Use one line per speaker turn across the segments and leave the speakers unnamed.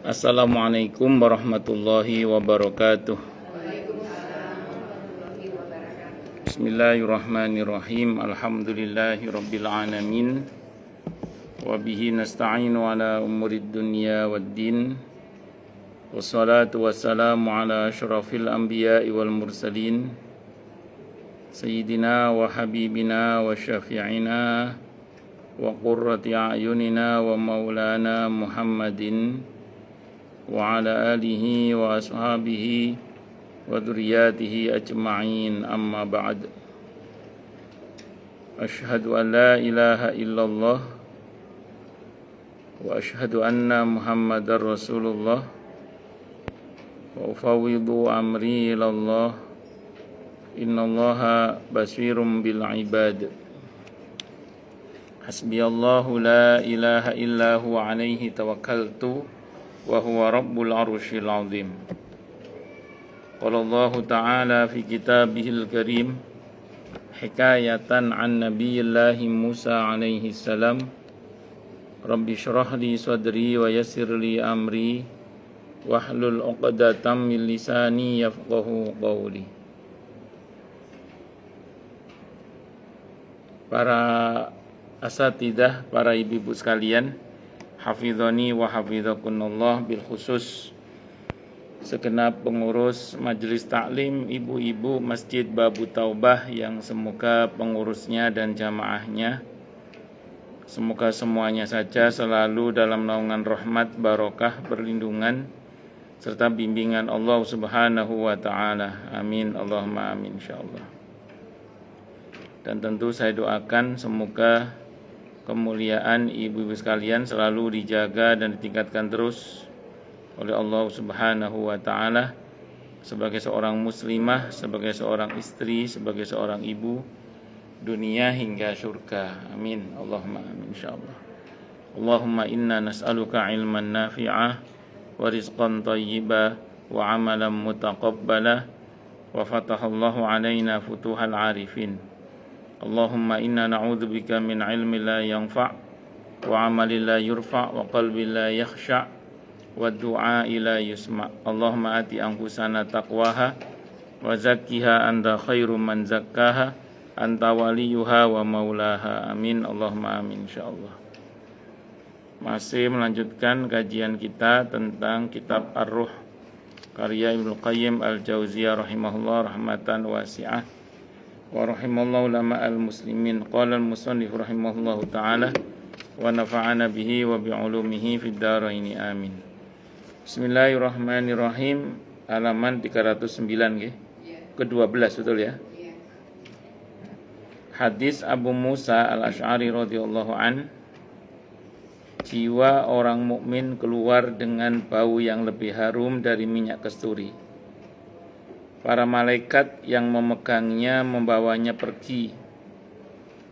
Assalamualaikum warahmatullahi wabarakatuh. Bismillahirrahmanirrahim. Alhamdulillahi rabbil alamin. Wabihi nasta'inu ala umurid dunya waddin. Wassalatu wassalamu ala asyrafil anbiya'i wal mursalin, Sayyidina wa habibina wa syafi'ina wa qurrati a'yunina wa maulana Muhammadin wa ala alihi wa ashabihi wa dzurriyyatihi ajma'in, amma ba'd. Asyhadu an la ilaha illallah wa asyhadu anna Muhammadar Rasulullah wa ufawwidu amri ilallah, innallaha basirum bil ibad. Hasbiyallahu la ilaha illa huwa alaihi tawakkaltu wa huwa rabbul arsyil azim. Qala Allah ta'ala fi kitabihil karim hikayatan an nabiyillahi Musa alaihi salam, Rabbi syrah li sadri wa yassir li amri wahlul 'uqdatam min lisani yafqahu qawli. Para asatidah, para ibu-ibu sekalian, hafizani wa hafizakunallah, bil khusus segenap pengurus majelis taklim ibu-ibu Masjid Babu Taubah yang semoga pengurusnya dan jamaahnya semoga semuanya saja selalu dalam naungan rahmat, barokah, perlindungan serta bimbingan Allah Subhanahu wa taala. Amin Allahumma amin insyaallah. Dan tentu saya doakan semoga kemuliaan ibu-ibu sekalian selalu dijaga dan ditingkatkan terus oleh Allah Subhanahu wa taala sebagai seorang muslimah, sebagai seorang istri, sebagai seorang ibu, dunia hingga surga. Amin Allahumma amin insyaallah. Allahumma inna nas'aluka ilman nafi'ah wa rizqan thayyiba wa amalan mutaqabbala wa fatahallahu alaina futuhal arifin. Allahumma inna na'udzubika min ilmin la yanfa' wa amalin la yurfa' wa qalbin la yakhsha' wa du'a ila yusma'. Allahumma ati anfusana taqwaha wa zakkiha anta khairu man zakkaha anta waliyuha wa maulaha. Amin Allahumma amin insyaallah. Masih melanjutkan kajian kita tentang kitab Ar-Ruh karya Ibnu Qayyim Al-Jauziyah rahimahullah rahmatan wasi'ah wa rahimallahu ulama al-muslimin. Qala al-musannif rahimahullahu ta'ala wa nafa'ana bihi wa bi'ulumihi fid dharain amin. Bismillahirrahmanirrahim. Halaman 309 nggih. Ke-12 betul ya? Hadis Abu Musa Al-Asy'ari radhiyallahu an, jiwa orang mukmin keluar dengan bau yang lebih harum dari minyak kasturi. Para malaikat yang memegangnya membawanya pergi.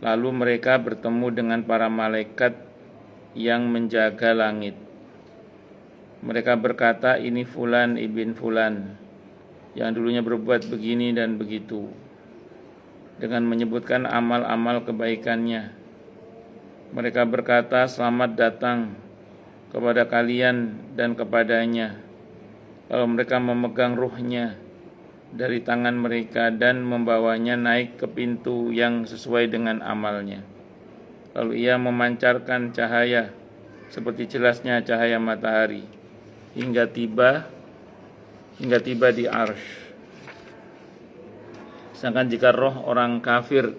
Lalu mereka bertemu dengan para malaikat yang menjaga langit. Mereka berkata, ini fulan ibn fulan yang dulunya berbuat begini dan begitu, dengan menyebutkan amal-amal kebaikannya. Mereka berkata, selamat datang kepada kalian dan kepadanya. Lalu mereka memegang ruhnya dari tangan mereka dan membawanya naik ke pintu yang sesuai dengan amalnya. Lalu ia memancarkan cahaya seperti jelasnya cahaya matahari hingga tiba di arsy. Sedangkan jika roh orang kafir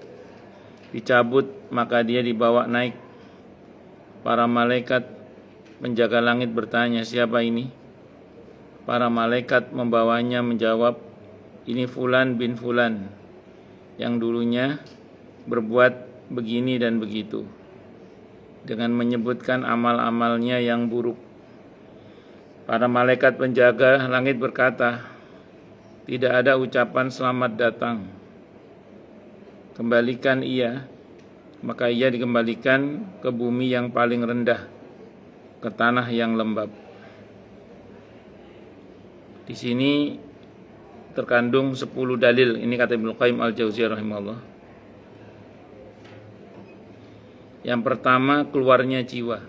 dicabut, maka dia dibawa naik. Para malaikat penjaga langit bertanya, siapa ini? Para malaikat membawanya menjawab, ini fulan bin fulan yang dulunya berbuat begini dan begitu, dengan menyebutkan amal-amalnya yang buruk. Para malaikat penjaga langit berkata, tidak ada ucapan selamat datang. Kembalikan ia. Maka ia dikembalikan ke bumi yang paling rendah, ke tanah yang lembab. Di sini terkandung 10 dalil. Ini kata Ibnu Qayyim Al-Jauziyah rahimahullah. Yang pertama, keluarnya jiwa.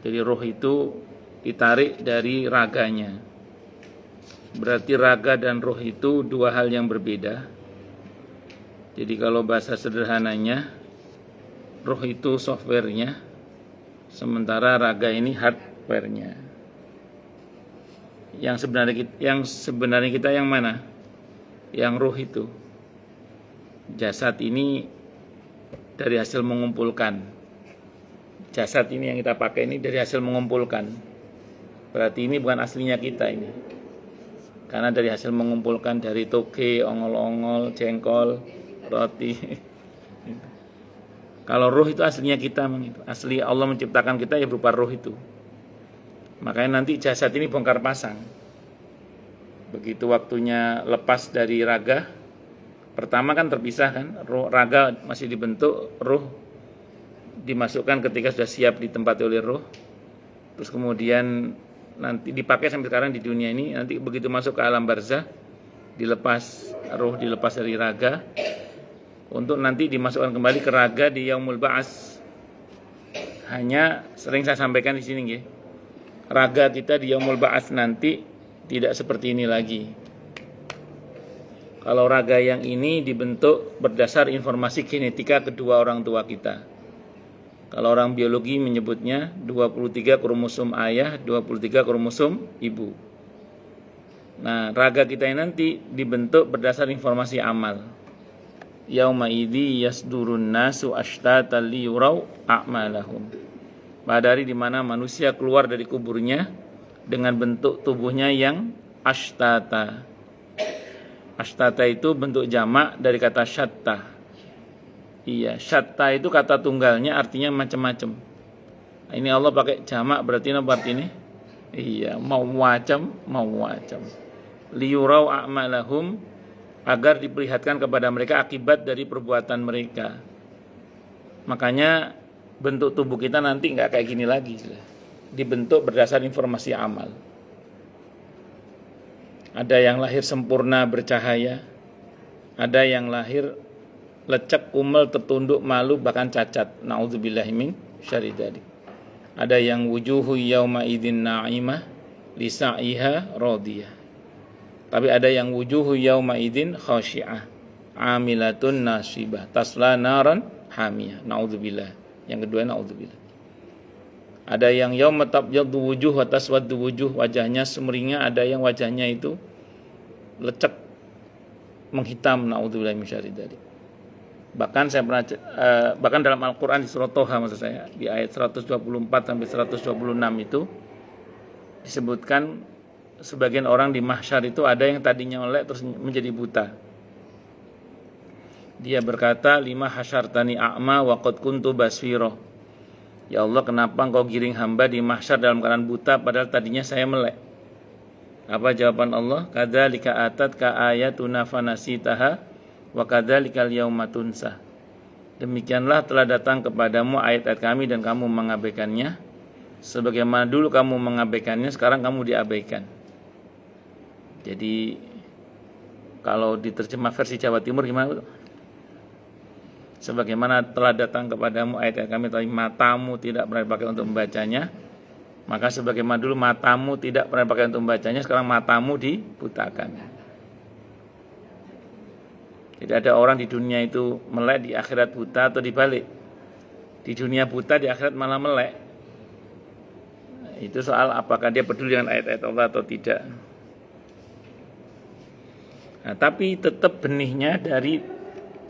Jadi roh itu ditarik dari raganya. Berarti raga dan roh itu dua hal yang berbeda. Jadi kalau bahasa sederhananya, roh itu softwarenya, sementara raga ini hardwarenya. Yang sebenarnya kita yang mana? Yang roh itu. Jasad ini dari hasil mengumpulkan. Jasad ini yang kita pakai ini dari hasil mengumpulkan. Berarti ini bukan aslinya kita ini. Karena dari hasil mengumpulkan dari toge, ongol-ongol, jengkol, roti. Kalau roh itu aslinya kita, asli Allah menciptakan kita ya berupa roh itu. Makanya nanti jasad ini bongkar pasang. Begitu waktunya lepas dari raga, pertama kan terpisah kan, raga masih dibentuk, roh dimasukkan ketika sudah siap ditempati oleh roh. Terus kemudian nanti dipakai sampai sekarang di dunia ini, nanti begitu masuk ke alam barzah, dilepas, roh dilepas dari raga, untuk nanti dimasukkan kembali ke raga di yaumul ba'ats. Hanya sering saya sampaikan di sini nggih. Raga kita di yaumul ba'ats nanti tidak seperti ini lagi. Kalau raga yang ini dibentuk berdasar informasi genetika kedua orang tua kita. Kalau orang biologi menyebutnya 23 kromosom ayah, 23 kromosom ibu. Nah, raga kita ini nanti dibentuk berdasar informasi amal. Yauma idzi yasdurun nasu ashtatan liyurau a'malahum. Pada hari di mana manusia keluar dari kuburnya dengan bentuk tubuhnya yang ashtata. Ashtata itu bentuk jamak dari kata syatta. Iya, syatta itu kata tunggalnya artinya macam-macam. Ini Allah pakai jamak berarti apa artinya? Iya, mau macam. Liyurau a'malahum, agar diperlihatkan kepada mereka akibat dari perbuatan mereka. Makanya bentuk tubuh kita nanti nggak kayak gini lagi, dibentuk berdasar informasi amal. Ada yang lahir sempurna bercahaya, ada yang lahir lecek, kumel, tertunduk, malu, bahkan cacat. Na'udzubillahi min syarri dzalik. Ada yang wujuhu yauma idzin na'imah li sa'iha radiyah. Tapi ada yang wujuhu yauma idzin khashi'ah amilatun nasibah tasla naran hamiyah. Na'udzubillah. Yang kedua na'udzubillah. Ada yang yauma tabyaddu wujuh wa taswaddu wujuh, wajahnya sumringah, ada yang wajahnya itu lecek menghitam. Na'udzubillahi min syarri dzalik. Bahkan bahkan dalam Al-Qur'an di surat Toha, maksud saya, di ayat 124 sampai 126 itu disebutkan sebagian orang di mahsyar itu ada yang tadinya melek terus menjadi buta. Dia berkata, lima hasyartani a'ma wa qad kuntu basira. Ya Allah, kenapa engkau giring hamba di mahsyar dalam keadaan buta padahal tadinya saya melek? Apa jawaban Allah? Kadzalika atatka ayatuna fanasitaha wa kadzalikal yauma tunsah. Demikianlah telah datang kepadamu ayat-ayat kami dan kamu mengabaikannya. Sebagaimana dulu kamu mengabaikannya, sekarang kamu diabaikan. Jadi kalau diterjemah versi Jawa Timur gimana? Sebagaimana telah datang kepadamu ayat-ayat kami tapi matamu tidak pernah dipakai untuk membacanya, maka sebagaimana dulu matamu tidak pernah dipakai untuk membacanya, sekarang matamu dibutakan. Jadi ada orang di dunia itu melek, di akhirat buta, atau dibalik. Di dunia buta, di akhirat malah melek. Itu soal apakah dia peduli dengan ayat-ayat Allah atau tidak. Nah, tapi tetap benihnya dari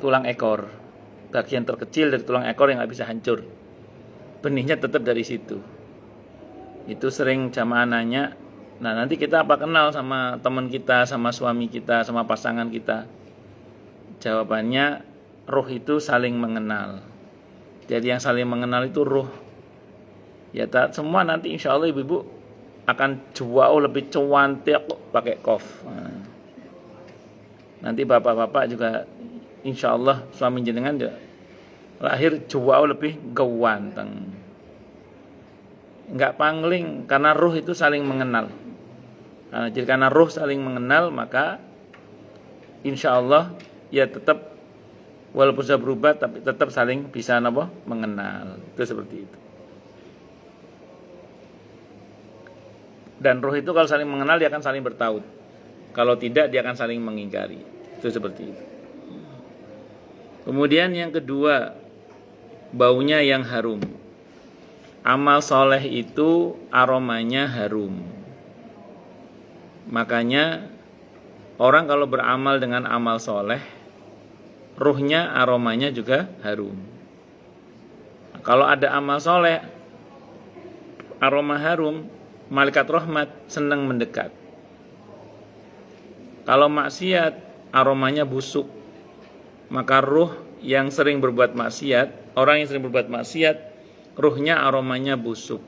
tulang ekor. Bagian terkecil dari tulang ekor yang nggak bisa hancur. Benihnya tetap dari situ. Itu sering jamaah nanya, nah nanti kita apa kenal sama teman kita, sama suami kita, sama pasangan kita? Jawabannya, roh itu saling mengenal. Jadi yang saling mengenal itu roh. Ya tak semua nanti insya Allah ibu-ibu akan jauh lebih cantik pakai kof. Nah, nanti bapak-bapak juga insya Allah suami jenengan juga lahir jauh lebih gawanteng. Enggak pangling karena roh itu saling mengenal. Jadi karena roh saling mengenal maka insya Allah ya tetap walaupun sudah berubah tapi tetap saling bisa mengenal. Itu seperti itu. Dan roh itu kalau saling mengenal dia akan saling bertaut. Kalau tidak dia akan saling mengingkari. Itu seperti itu. Kemudian yang kedua, baunya yang harum. Amal soleh itu aromanya harum. Makanya orang kalau beramal dengan amal soleh, ruhnya aromanya juga harum. Kalau ada amal soleh, aroma harum, malaikat rahmat senang mendekat. Kalau maksiat, aromanya busuk, maka ruh yang sering berbuat maksiat, orang yang sering berbuat maksiat, ruhnya aromanya busuk.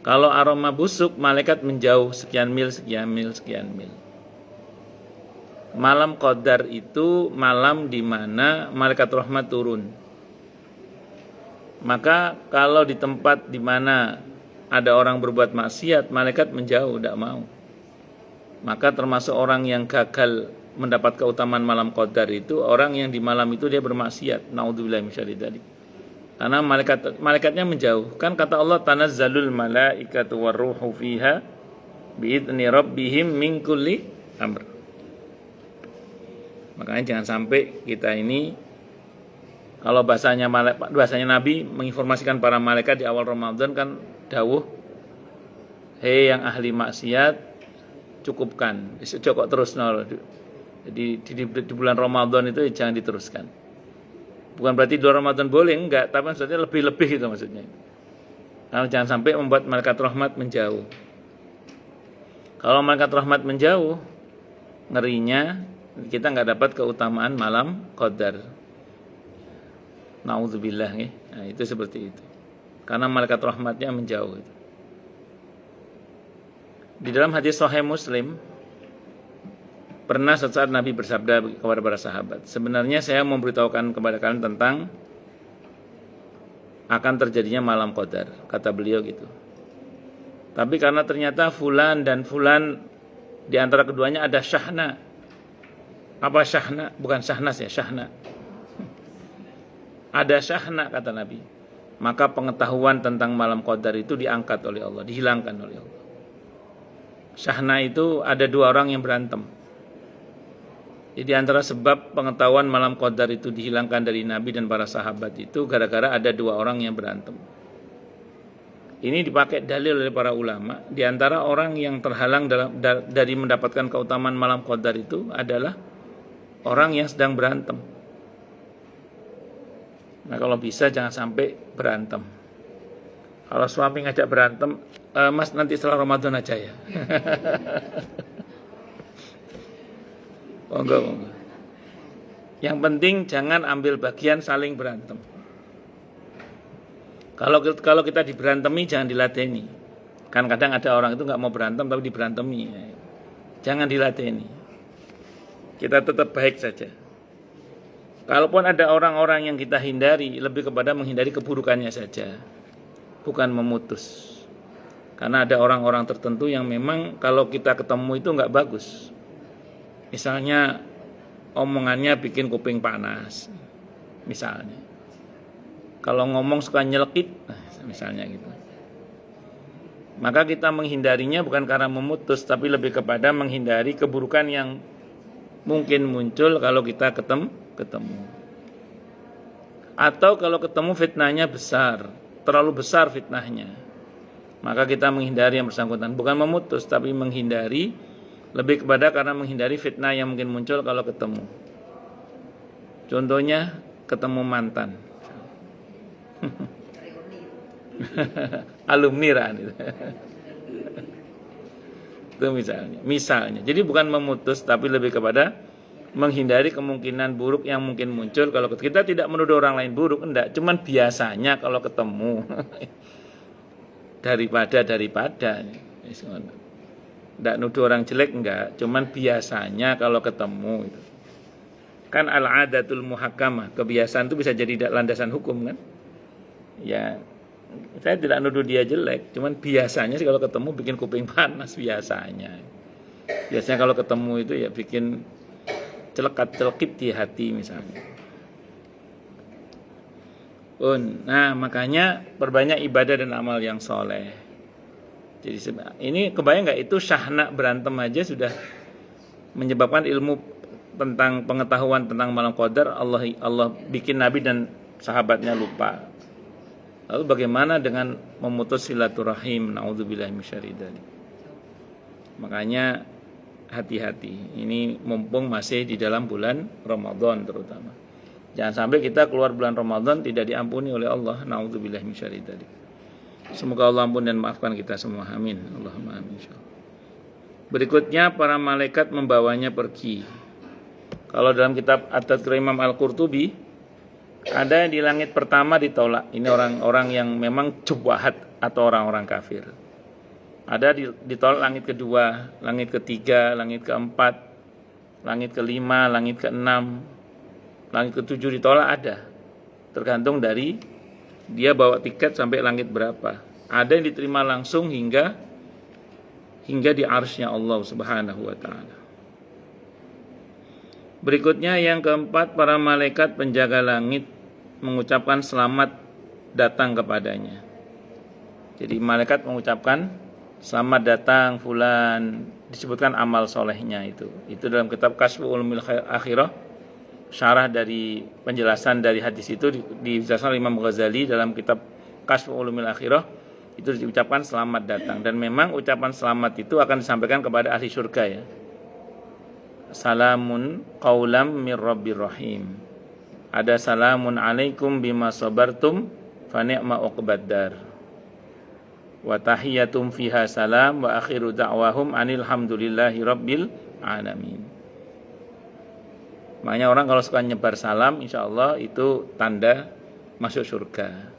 Kalau aroma busuk, malaikat menjauh sekian mil, sekian mil, sekian mil. Malam Qadar itu malam di mana malaikat rahmat turun. Maka kalau di tempat di mana ada orang berbuat maksiat, malaikat menjauh, tidak mau. Maka termasuk orang yang gagal mendapat keutamaan malam Qadar itu orang yang di malam itu dia bermaksiat. Naudzubillahi min syarri dzalik. Karena malaikatnya menjauh. Kan kata Allah, tanazzalul malaikatu warruhu fiha biidzni rabbihim min kulli amr. Makanya jangan sampai kita ini, kalau bahasanya Nabi menginformasikan para malaikat di awal Ramadan kan dawuh, hei yang ahli maksiat, cukupkan, cukup terus nol. Jadi di bulan Ramadan itu jangan diteruskan. Bukan berarti di luar Ramadan boleh, enggak, tapi maksudnya lebih-lebih itu maksudnya. Kalau jangan sampai membuat malaikat rahmat menjauh. Kalau malaikat rahmat menjauh, ngerinya kita enggak dapat keutamaan malam Qadar. Nauzubillah ya. Nah, itu seperti itu. Karena malaikat rahmatnya menjauh itu. Di dalam hadis Sahih Muslim, pernah suatu saat Nabi bersabda kepada para sahabat, sebenarnya saya memberitahukan kepada kalian tentang akan terjadinya malam Qadar, kata beliau gitu. Tapi karena ternyata fulan dan fulan di antara keduanya ada syahna. Apa syahna? Bukan syahnas ya, syahna. Ada syahna kata Nabi. Maka pengetahuan tentang malam Qadar itu diangkat oleh Allah, dihilangkan oleh Allah. Syahna itu ada dua orang yang berantem. Jadi antara sebab pengetahuan malam Qadar itu dihilangkan dari Nabi dan para sahabat itu gara-gara ada dua orang yang berantem. Ini dipakai dalil oleh para ulama. Di antara orang yang terhalang dari mendapatkan keutamaan malam Qadar itu adalah orang yang sedang berantem. Nah kalau bisa jangan sampai berantem. Kalau suami ngajak berantem, mas nanti setelah Ramadan aja ya. Monggo. Yang penting jangan ambil bagian saling berantem. Kalau kita diberantemi jangan diladeni. Kan kadang ada orang itu nggak mau berantem tapi diberantemi. Jangan diladeni. Kita tetap baik saja. Kalaupun ada orang-orang yang kita hindari, lebih kepada menghindari keburukannya saja, bukan memutus. Karena ada orang-orang tertentu yang memang kalau kita ketemu itu nggak bagus. Misalnya omongannya bikin kuping panas, misalnya. Kalau ngomong suka nyelekit, misalnya gitu. Maka kita menghindarinya bukan karena memutus, tapi lebih kepada menghindari keburukan yang mungkin muncul kalau kita ketemu. Atau kalau ketemu fitnahnya besar, terlalu besar fitnahnya, maka kita menghindari yang bersangkutan. Bukan memutus, tapi menghindari, lebih kepada karena menghindari fitnah yang mungkin muncul kalau ketemu. Contohnya ketemu mantan. Alumni kan itu. Itu misalnya. Jadi bukan memutus tapi lebih kepada menghindari kemungkinan buruk yang mungkin muncul kalau kita tidak menuduh orang lain buruk, enggak, cuman biasanya kalau ketemu daripada enggak nuduh orang jelek, enggak, cuman biasanya kalau ketemu itu. Kan al-adatul muhakkamah, kebiasaan itu bisa jadi landasan hukum kan? Ya, saya tidak nuduh dia jelek, cuman biasanya sih kalau ketemu bikin kuping panas biasanya. Biasanya kalau ketemu itu ya bikin celekat-celekit di hati misalnya. Nah, makanya perbanyak ibadah dan amal yang soleh. Jadi ini kebayang nggak, itu syahna berantem aja sudah menyebabkan ilmu tentang pengetahuan tentang malam qadar Allah bikin Nabi dan sahabatnya lupa. Lalu bagaimana dengan memutus silaturahim? Naudzubillahi minasyarri dzalik. Makanya hati-hati. Ini mumpung masih di dalam bulan Ramadan terutama. Jangan sampai kita keluar bulan Ramadan tidak diampuni oleh Allah. Naudzubillahi minasyarri dzalik. Semoga Allah ampun dan maafkan kita semua. Amin. Allahumma amin. Berikutnya para malaikat membawanya pergi. Kalau dalam kitab At-Tadhkirah Imam Al-Qurtubi, ada yang di langit pertama ditolak. Ini orang-orang yang memang jubahat atau orang-orang kafir. Ada ditolak langit kedua, langit ketiga, langit keempat, langit kelima, langit keenam, langit ketujuh ditolak ada. Tergantung dari dia bawa tiket sampai langit berapa. Ada yang diterima langsung hingga di arsy-Nya Allah Subhanahu wa taala. Berikutnya yang keempat, para malaikat penjaga langit mengucapkan selamat datang kepadanya. Jadi malaikat mengucapkan selamat datang fulan, disebutkan amal solehnya itu. Itu dalam kitab Kasyful Ulumil Akhirah, syarah dari penjelasan dari hadis itu dijelaskan oleh Imam Ghazali dalam kitab Kasyful Ulumil Akhirah, itu diucapkan selamat datang. Dan memang ucapan selamat itu akan disampaikan kepada ahli surga ya. Salamun qaulam mir rabbir rahim. Ada salamun alaikum bima sabartum fa ni'ma uqbaddar. Wa tahiyatum fiha salam wa akhiru da'wahum anil hamdulillahi rabbil alamin. Makanya orang kalau suka nyebar salam, insyaallah itu tanda masuk surga.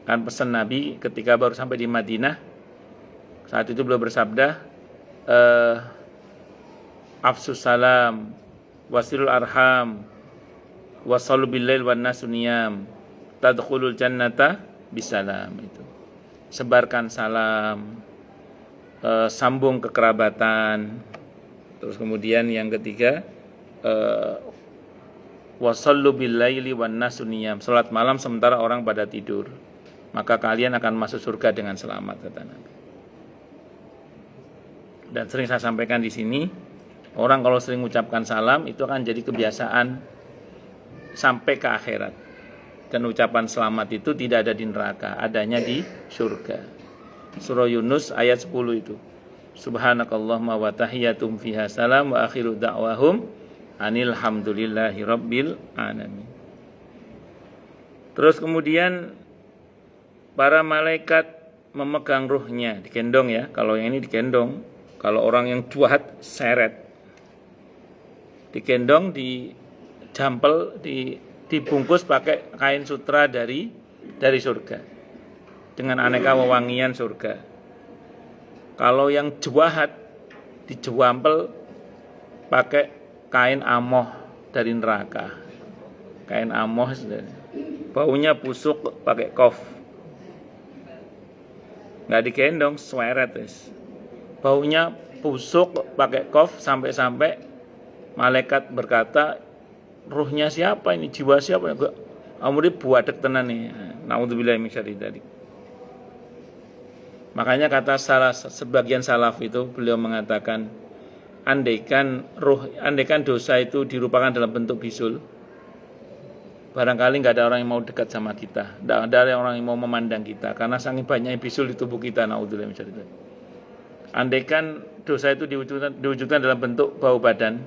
Kan pesan Nabi ketika baru sampai di Madinah, saat itu beliau bersabda, afsus salam wasilul arham wasallu billail wan nasu niyam tadkhulul jannata bisalam. Itu sebarkan salam, sambung kekerabatan. Terus kemudian yang ketiga, wasallu billaili wan nasu niyam, salat malam sementara orang pada tidur, maka kalian akan masuk surga dengan selamat, kata Nabi. Dan sering saya sampaikan di sini, orang kalau sering mengucapkan salam itu akan jadi kebiasaan sampai ke akhirat. Dan ucapan selamat itu tidak ada di neraka, adanya di surga. Surah Yunus ayat 10 itu. Subhanakallahumma wa tahiyatum fiha salam wa akhiru da'wahum anil hamdulillahi rabbil alamin. Terus kemudian para malaikat memegang ruhnya, digendong ya. Kalau yang ini digendong, kalau orang yang jahat seret. Digendong, dijampel, dibungkus pakai kain sutra dari surga dengan aneka wewangian surga. Kalau yang jahat dijampel pakai kain amoh dari neraka. Kain amoh baunya busuk, pakai kof. Nggak digendong, sweret wis. Baunya busuk, pakai kof, sampai-sampai malaikat berkata, ruhnya siapa ini, jiwa siapa? Amri buadek tenan nih. Naudzubillahi minasyarri dzalik. Makanya kata sebagian salaf itu, beliau mengatakan, andaikan dosa itu dirupakan dalam bentuk bisul, barangkali nggak ada orang yang mau dekat sama kita, nggak ada orang yang mau memandang kita, karena saking banyaknya bisul di tubuh kita. Naudzubillahi minasyarri dzalik. Andaikan dosa itu diwujudkan dalam bentuk bau badan,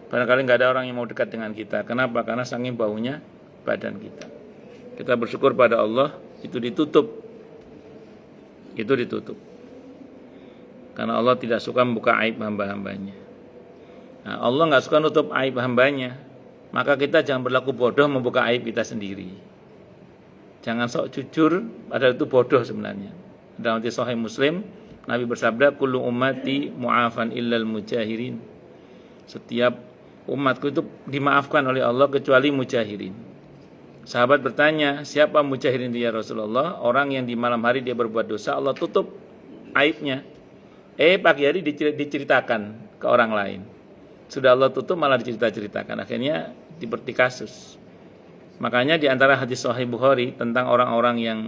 barangkali nggak ada orang yang mau dekat dengan kita. Kenapa? Karena saking baunya badan kita. Kita bersyukur pada Allah, itu ditutup. Karena Allah tidak suka membuka aib hamba-hambanya. Nah, Allah nggak suka nutup aib hambanya, maka kita jangan berlaku bodoh membuka aib kita sendiri. Jangan sok jujur, padahal itu bodoh sebenarnya. Dalam hadis Sahih Muslim, Nabi bersabda, kullu ummati mu'afan illal mujahirin. Setiap umatku itu dimaafkan oleh Allah kecuali mujahirin. Sahabat bertanya, siapa mujahirin ya Rasulullah? Orang yang di malam hari dia berbuat dosa, Allah tutup aibnya. Pagi hari diceritakan ke orang lain. Sudah Allah tutup, malah diceritakan. Akhirnya diberti kasus. Makanya di antara hadis Sahih Bukhari tentang orang-orang yang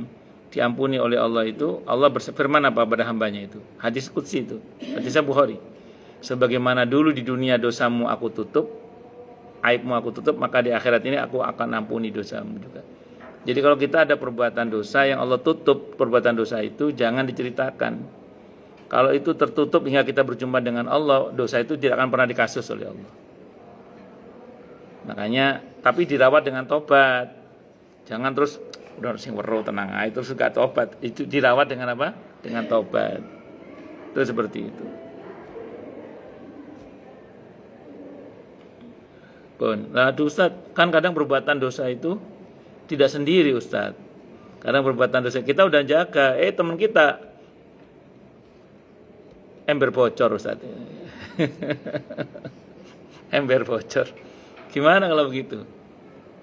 diampuni oleh Allah itu, Allah berfirman apa pada hambanya itu? Hadis qudsi itu, hadisnya Bukhari. Sebagaimana dulu di dunia dosamu aku tutup, aibmu aku tutup, maka di akhirat ini aku akan ampuni dosamu juga. Jadi kalau kita ada perbuatan dosa yang Allah tutup, perbuatan dosa itu jangan diceritakan. Kalau itu tertutup hingga kita berjumpa dengan Allah, dosa itu tidak akan pernah dikasus oleh Allah. Makanya, tapi dirawat dengan tobat. Jangan terus udah sing weruh tenang ae terus gak tobat. Itu dirawat dengan apa? Dengan tobat. Itu seperti itu. Pun. Nah, Ustaz, kan kadang perbuatan dosa itu tidak sendiri, Ustaz. Kadang perbuatan dosa kita udah jaga, teman kita ember bocor, Ustaz. Ember bocor. Gimana kalau begitu?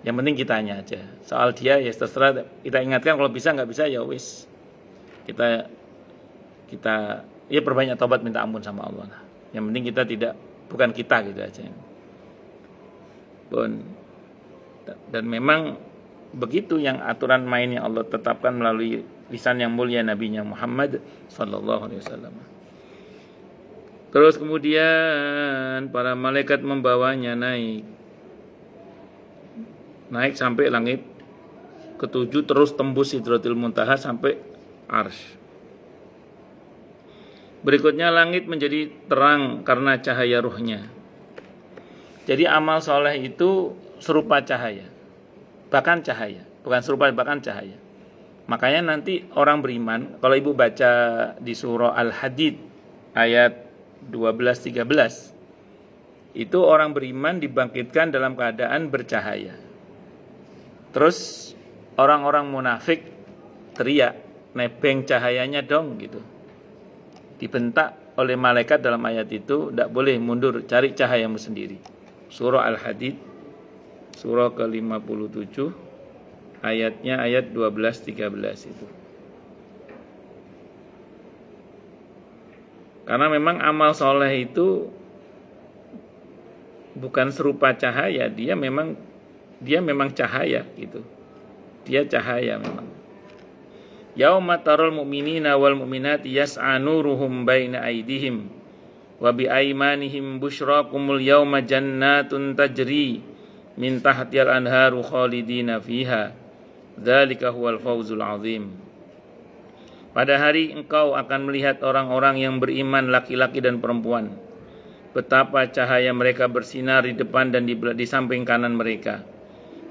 Yang penting kitanya aja. Soal dia ya terserah, kita ingatkan, kalau bisa nggak bisa ya wis. Kita ya perbanyak tobat, minta ampun sama Allah. Yang penting kita bukan kita gitu aja. Pun. Dan memang begitu yang aturan main yang Allah tetapkan melalui lisan yang mulia Nabi-Nya Muhammad sallallahu alaihi wasallam. Terus kemudian para malaikat membawanya naik sampai langit ketujuh, terus tembus Sidratul Muntaha sampai Arsy. Berikutnya langit menjadi terang karena cahaya ruhnya. Jadi amal soleh itu serupa cahaya, bahkan cahaya, bukan serupa bahkan cahaya. Makanya nanti orang beriman, kalau ibu baca di surah Al-Hadid ayat 12-13, itu orang beriman dibangkitkan dalam keadaan bercahaya. Terus orang-orang munafik teriak, nebeng cahayanya dong gitu. Dibentak oleh malaikat dalam ayat itu, tidak boleh mundur, cari cahayamu sendiri. Surah Al-Hadid, surah ke-57, ayatnya ayat 12-13 itu. Karena memang amal soleh itu bukan serupa cahaya, dia memang cahaya gitu. Dia cahaya memang. Yauma taral mu'minina wal mu'minati yas'a nuruhum baina aydihim wa bi aymanihim busyrakumul yauma jannatun tajri min tahtihal anharu khalidina fiha. Dzalika huwal fawzul azim. Pada hari engkau akan melihat orang-orang yang beriman laki-laki dan perempuan, betapa cahaya mereka bersinar di depan dan di samping kanan mereka.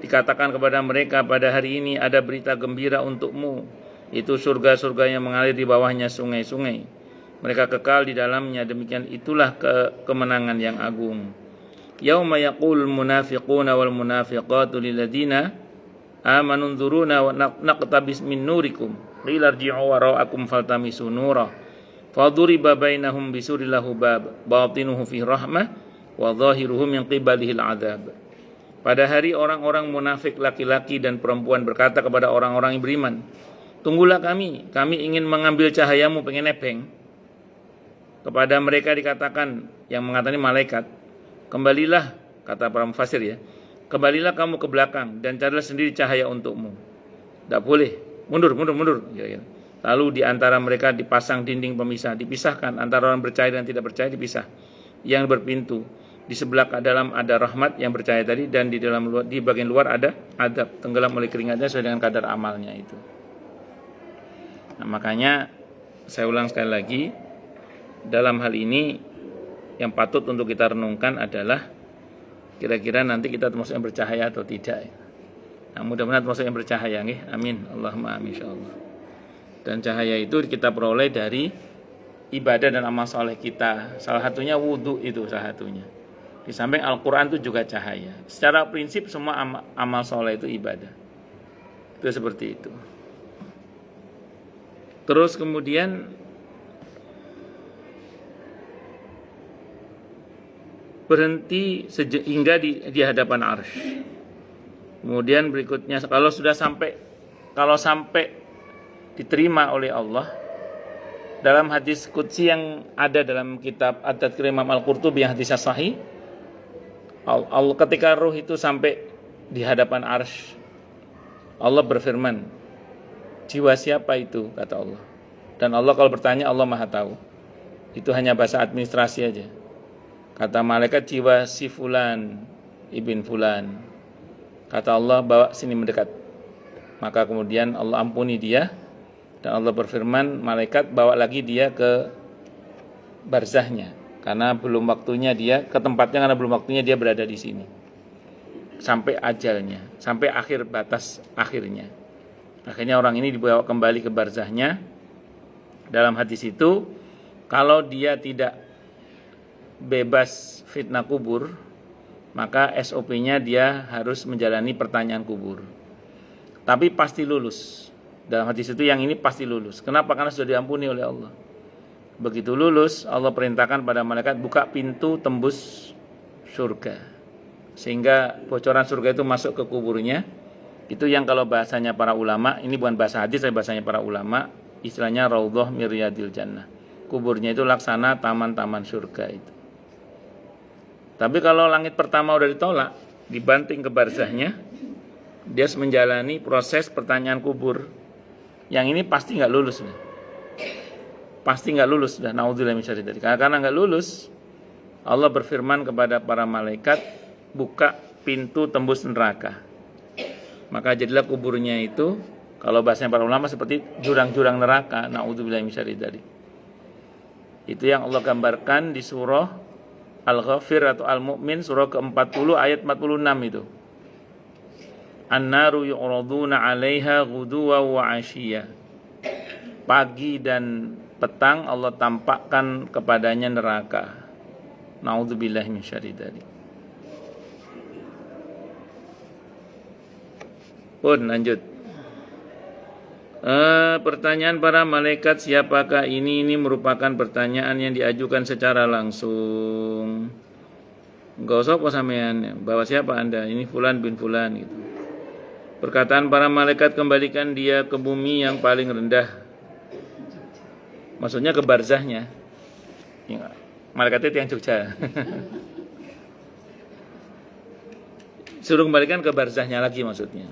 Dikatakan kepada mereka, pada hari ini ada berita gembira untukmu, itu surga-surga yang mengalir di bawahnya sungai-sungai. Mereka kekal di dalamnya, demikian itulah kemenangan yang agung. Yauma yaqul munafiquna wal munafiqatu lil ladina amanu nzuruna wa naqtabis min nurikum qila irji'u wara'akum faltamisu nura faduriba bainahum bisuril lahu bab batinuhu fi rahmah wa dhahiruhu min qibalihil adzab. Pada hari orang-orang munafik laki-laki dan perempuan berkata kepada orang-orang yang beriman, tunggulah kami ingin mengambil cahayamu, pengen nebeng. Kepada mereka dikatakan, yang mengatakan malaikat, kembalilah, kata para mufasir ya, kembalilah kamu ke belakang dan carilah sendiri cahaya untukmu. Tidak boleh, mundur. Lalu di antara mereka dipasang dinding pemisah, dipisahkan antara orang percaya dan tidak percaya, dipisah. Yang berpintu, di sebelah dalam ada rahmat yang percaya tadi, dan di bagian luar ada adab, tenggelam oleh keringatnya sesuai dengan kadar amalnya itu. Nah, makanya saya ulang sekali lagi, dalam hal ini yang patut untuk kita renungkan adalah kira-kira nanti kita termasuk yang bercahaya atau tidak. Nah, mudah-mudahan termasuk yang bercahaya, nggih. Amin. Allahumma amin insyaallah. Dan cahaya itu kita peroleh dari ibadah dan amal soleh kita. Salah satunya wudu, itu salah satunya. Di samping Al-Quran itu juga cahaya. Secara prinsip semua amal soleh itu ibadah. Itu seperti itu. Terus kemudian berhenti hingga di hadapan arsy. Kemudian berikutnya kalau sampai diterima oleh Allah, dalam hadis qudsi yang ada dalam kitab At-Tadhkir Imam Al-Qurtubi yang hadisnya sahih, Allah ketika ruh itu sampai di hadapan arsy, Allah berfirman, Jiwa siapa itu, kata Allah. Dan Allah kalau bertanya, Allah maha tahu. Itu hanya bahasa administrasi aja. Kata malaikat, jiwa si fulan ibn fulan. Kata Allah, bawa sini mendekat. Maka kemudian Allah ampuni dia. Dan Allah berfirman, malaikat bawa lagi dia ke barzahnya. Karena belum waktunya dia ke tempatnya, karena belum waktunya dia berada di sini. Sampai ajalnya, sampai akhir batas akhirnya. Akhirnya orang ini dibawa kembali ke barzahnya. Dalam hadis itu, kalau dia tidak bebas fitnah kubur, maka SOP-nya dia harus menjalani pertanyaan kubur. Tapi pasti lulus. Dalam hadis itu yang ini pasti lulus. Kenapa? Karena sudah diampuni oleh Allah. Begitu lulus, Allah perintahkan pada malaikat buka pintu tembus surga. Sehingga bocoran surga itu masuk ke kuburnya. Itu yang kalau bahasanya para ulama, ini bukan bahasa hadis, tapi bahasanya para ulama, istilahnya raudhah miryadil jannah. Kuburnya itu laksana taman-taman surga itu. Tapi kalau langit pertama udah ditolak, dibanting ke barzahnya, dia harus menjalani proses pertanyaan kubur. Yang ini pasti nggak lulus nih. Pasti nggak lulus dah. Naudzubillah min syarri dzalik. Karena nggak lulus, Allah berfirman kepada para malaikat, buka pintu tembus neraka. Maka jadilah kuburnya itu, kalau bahasanya para ulama seperti jurang-jurang neraka. Naudzubillah min syarri dzalik. Itu yang Allah gambarkan di surah Al-Ghafir atau Al-Mu'min, surah ke-40 ayat 46 itu. An-naru yu'raduna 'alaiha ghuduwan wa 'ashiyya. Pagi dan petang Allah tampakkan kepadanya neraka. Naudzubillahi min syarri dzalik. Pun lanjut. Pertanyaan para malaikat siapakah ini merupakan pertanyaan yang diajukan secara langsung. Enggak usah apa sampean, bahwa siapa Anda? Ini fulan bin fulan gitu. Perkataan para malaikat, kembalikan dia ke bumi yang paling rendah. Maksudnya ke barzahnya. Malaikat itu yang Jogja. Suruh kembalikan ke barzahnya lagi maksudnya.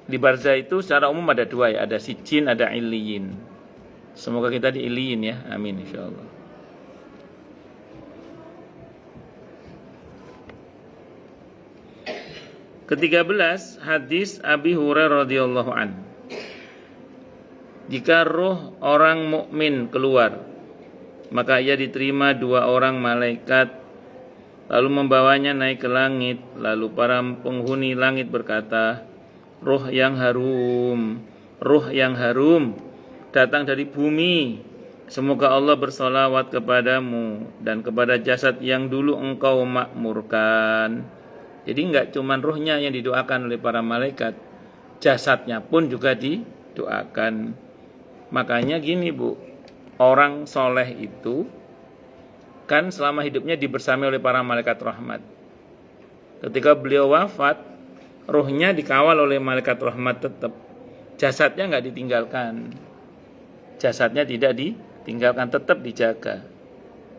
Di barzah itu secara umum ada dua ya, ada sijin, ada illiyin. Semoga kita di illiyin ya, amin insyaallah. Ke-13 hadis Abi Hurairah radhiyallahu an. Jika roh orang mukmin keluar, maka ia diterima dua orang malaikat, lalu membawanya naik ke langit. Lalu para penghuni langit berkata, roh yang harum datang dari bumi. Semoga Allah bersolawat kepadamu dan kepada jasad yang dulu engkau makmurkan. Jadi enggak cuma rohnya yang didoakan oleh para malaikat, jasadnya pun juga didoakan. Makanya gini Bu, orang soleh itu kan selama hidupnya dibersami oleh para malaikat rahmat. Ketika beliau wafat, rohnya dikawal oleh malaikat rahmat tetap. Jasadnya enggak ditinggalkan. Jasadnya tidak ditinggalkan, tetap dijaga.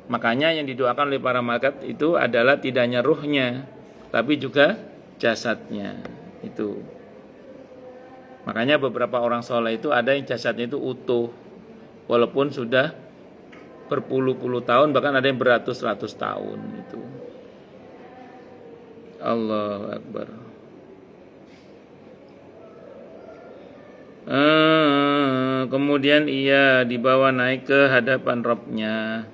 Makanya yang didoakan oleh para malaikat itu adalah tidak hanya ruhnya, tapi juga jasadnya itu. Makanya beberapa orang soleh itu ada yang jasadnya itu utuh, walaupun sudah berpuluh-puluh tahun, bahkan ada yang beratus-ratus tahun itu. Allahu Akbar. Kemudian ia dibawa naik ke hadapan Rabb-Nya.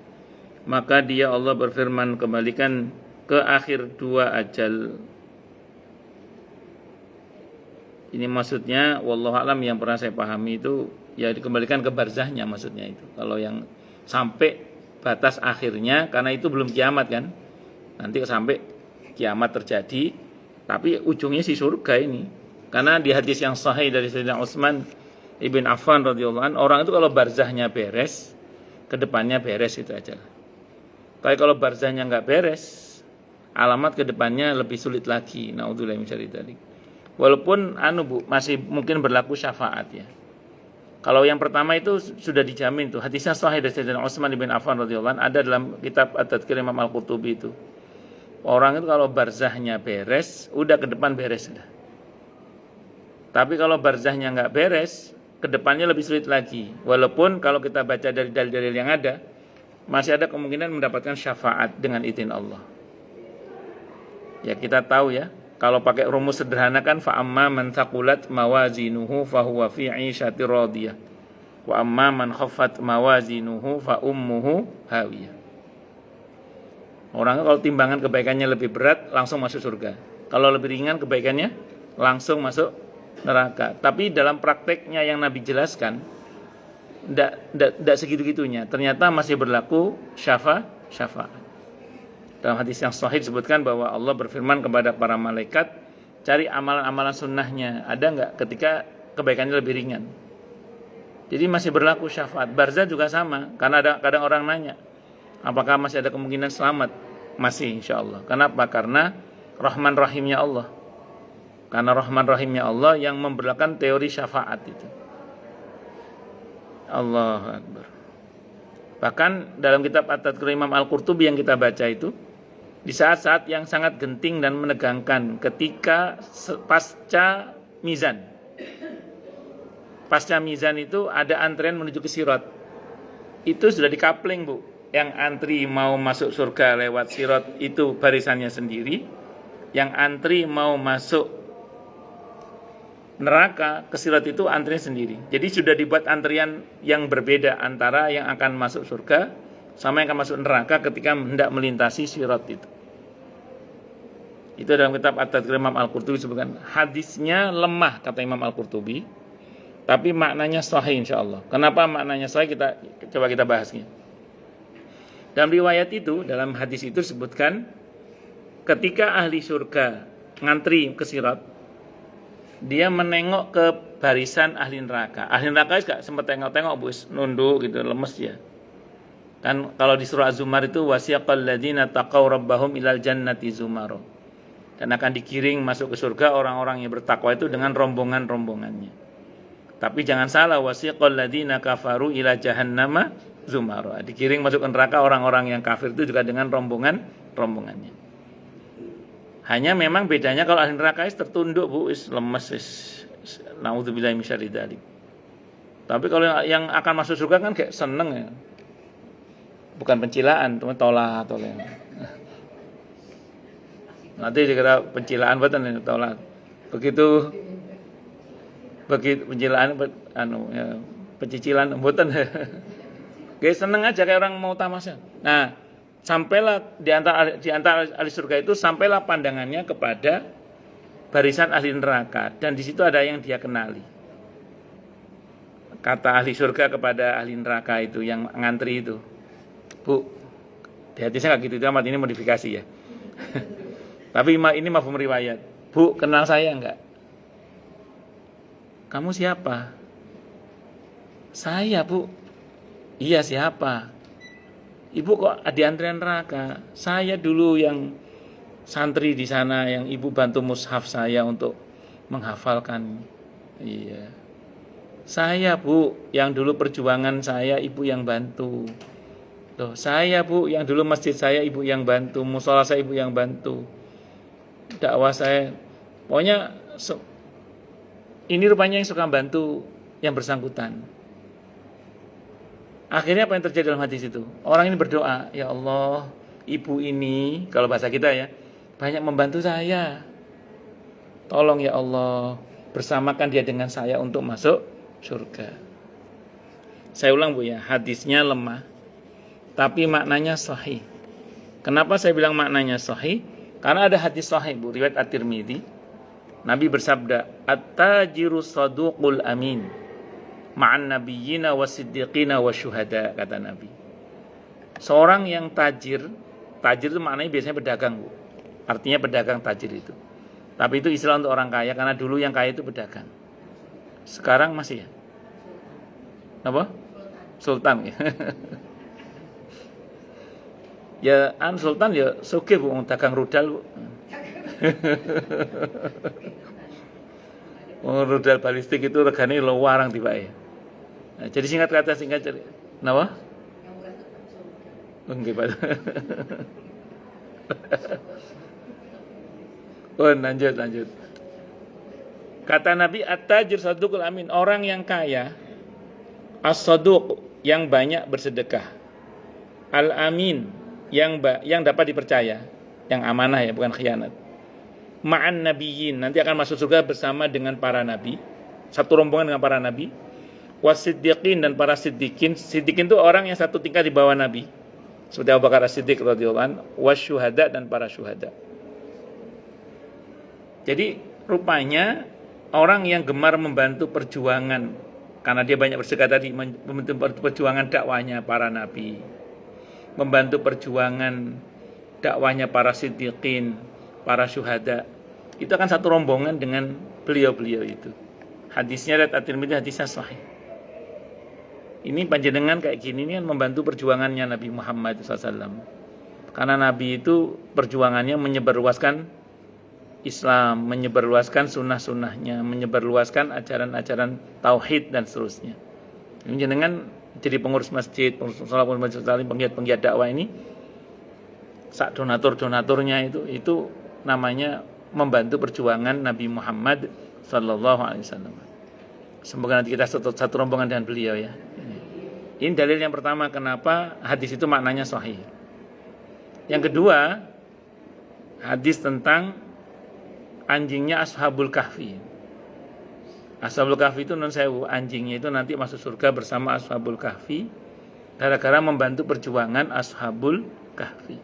Maka dia Allah berfirman, kembalikan ke akhir dua ajal. Ini maksudnya wallahu alam, yang pernah saya pahami itu ya dikembalikan ke barzahnya maksudnya itu. Kalau yang sampai batas akhirnya, karena itu belum kiamat kan. Nanti sampai kiamat terjadi, tapi ujungnya si surga ini. Karena di hadis yang sahih dari Sayyidina Utsman ibn Affan radhiyallahu anhu, orang itu kalau barzahnya beres, kedepannya beres itu aja. Tapi kalau barzahnya nggak beres, alamat kedepannya lebih sulit lagi. Naudzubillah min syarri dzalik. Walaupun Bu, masih mungkin berlaku syafaat ya. Kalau yang pertama itu sudah dijamin tuh. Hadisnya sahih dari Sayyidina Utsman bin Affan radhiyallahu anhu, ada dalam kitab At-Tadhkir Imam Al-Qurtubi itu. Orang itu kalau barzahnya beres, udah ke depan beres sudah. Tapi kalau barzahnya nggak beres, kedepannya lebih sulit lagi. Walaupun kalau kita baca dari dalil-dalil yang ada, masih ada kemungkinan mendapatkan syafaat dengan izin Allah. Ya kita tahu ya, kalau pakai rumus sederhana kan fa amma man thaqulat mawazinuhu fahuwa fi 'ishatir radiyah. Wa amma man khaffat mawazinuhu fa ummuhu hawiyah. Orang kalau timbangan kebaikannya lebih berat langsung masuk surga. Kalau lebih ringan kebaikannya langsung masuk neraka. Tapi dalam prakteknya yang Nabi jelaskan tidak segitu-gitunya. Ternyata masih berlaku syafaat. Dalam hadis yang sahih disebutkan bahwa Allah berfirman kepada para malaikat, cari amalan-amalan sunnahnya. Ada nggak ketika kebaikannya lebih ringan? Jadi masih berlaku syafaat. Barzah juga sama. Karena ada kadang orang nanya, apakah masih ada kemungkinan selamat? Masih insya Allah. Kenapa? Karena Rahman Rahimnya Allah. Karena Rahman Rahimnya Allah yang memberlakukan teori syafaat itu. Allahu Akbar. Bahkan dalam kitab At-Tadhkir Imam Al-Qurtubi yang kita baca itu, di saat-saat yang sangat genting dan menegangkan ketika pasca mizan. Pasca mizan itu ada antrian menuju ke Sirat. Itu sudah dikapling, Bu. Yang antri mau masuk surga lewat Sirat itu barisannya sendiri. Yang antri mau masuk neraka ke Sirat itu antrian sendiri. Jadi sudah dibuat antrian yang berbeda antara yang akan masuk surga sama yang akan masuk neraka ketika hendak melintasi Sirat itu. Itu dalam kitab At-Tadhkir Imam Al-Qurtubi disebutkan. Hadisnya lemah kata Imam Al-Qurtubi, tapi maknanya sahih insyaallah. Kenapa maknanya sahih? Coba kita bahasnya. Dalam riwayat itu, dalam hadis itu disebutkan ketika ahli surga ngantri ke Sirat, dia menengok ke barisan ahli neraka. Ahli neraka gak sempat tengok-tengok, Bu, nunduk gitu, lemes ya. Kan kalau di surah Az-Zumar itu wasiyaqal ladzina taqaw rabbahum ilal jannati zumaro. Dan akan digiring masuk ke surga orang-orang yang bertakwa itu dengan rombongan-rombongannya. Tapi jangan salah, wasiqal ladzina kafaru ila jahannama zumaro. Digiring masuk ke neraka orang-orang yang kafir itu juga dengan rombongannya. Hanya memang bedanya kalau ahli neraka tertunduk, Bu, lemes, naudzubillahi min syarri dzalik. Tapi kalau yang akan masuk surga kan kayak seneng ya. Bukan pencilaan, cuma tolak. Nanti dikira pencilaan betul tolak. Begitu pencilaan pencicilan mboten. Kayak seneng aja kayak orang mau tamasya. Nah, sampailah di antara ahli surga itu sampailah pandangannya kepada barisan ahli neraka dan di situ ada yang dia kenali. Kata ahli surga kepada ahli neraka itu yang ngantri itu, Bu, di hati saya nggak gitu, itu amat ini modifikasi ya. Tapi ini mafhum riwayat. Bu, kenal saya enggak? Kamu siapa? Saya, Bu. Iya, siapa? Ibu kok di antrian neraka? Saya dulu yang santri di sana, yang ibu bantu mushaf saya untuk menghafalkan. Iya. Saya, Bu, yang dulu perjuangan saya ibu yang bantu. Loh, saya, Bu, yang dulu masjid saya ibu yang bantu, musola saya ibu yang bantu. Dakwah saya. Pokoknya ini rupanya yang suka bantu yang bersangkutan. Akhirnya apa yang terjadi dalam hadis itu? Orang ini berdoa, ya Allah, ibu ini, kalau bahasa kita ya, banyak membantu saya. Tolong ya Allah, bersamakan dia dengan saya untuk masuk surga. Saya ulang, Bu, ya, hadisnya lemah, tapi maknanya sahih. Kenapa saya bilang maknanya sahih? Karena ada hadis sahih, Bu, riwayat At-Tirmidzi. Nabi bersabda, "At-tajiru saduqul amin, ma'an nabiyyina wasiddiqina wasyuhada," kata Nabi. Seorang yang tajir itu maknanya biasanya pedagang, Bu. Artinya pedagang tajir itu. Tapi itu istilah untuk orang kaya, karena dulu yang kaya itu pedagang. Sekarang masih ya? Apa? Sultan ya. Ya, sultan ya sugih, Bu, dagang rudal, Bu. Rudal balistik itu regane luarang tibae. Nah, jadi singkat cerita. Napa? Nggih, Pak. Oh, lanjut. Kata Nabi, at-tajir saduqul amin, orang yang kaya, as-saduq, yang banyak bersedekah, al-amin, yang dapat dipercaya, yang amanah ya, bukan khianat. Ma'an nabiyyin, nanti akan masuk surga bersama dengan para nabi, satu rombongan dengan para nabi. Wasiddiqin, dan para siddiqin. Siddiqin itu orang yang satu tingkat di bawah nabi, seperti Abu Bakar As-Siddiq radhiyallahu anhu, wasyuhada, dan para syuhada. Jadi rupanya orang yang gemar membantu perjuangan, karena dia banyak bersedekah tadi, membantu perjuangan dakwahnya para nabi, membantu perjuangan dakwahnya para siddiqin, para syuhada, itu akan satu rombongan dengan beliau-beliau itu. Hadisnya riwayat At-Tirmidzi, hadisnya sahih. Ini panjenengan kayak gini ini kan membantu perjuangannya Nabi Muhammad SAW. Karena Nabi itu perjuangannya menyebarluaskan Islam, menyebarluaskan sunnah-sunnahnya, menyebarluaskan ajaran-ajaran tauhid dan seterusnya. Panjenengan jadi pengurus masjid, pengurus salat, penggiat dakwah ini, sak donatur-donaturnya itu namanya membantu perjuangan Nabi Muhammad SAW. Semoga nanti kita satu rombongan dengan beliau ya. Ini dalil yang pertama kenapa hadis itu maknanya sahih. Yang kedua, hadis tentang anjingnya Ashabul Kahfi. Ashabul Kahfi itu non sewu, anjingnya itu nanti masuk surga bersama Ashabul Kahfi gara-gara membantu perjuangan Ashabul Kahfi.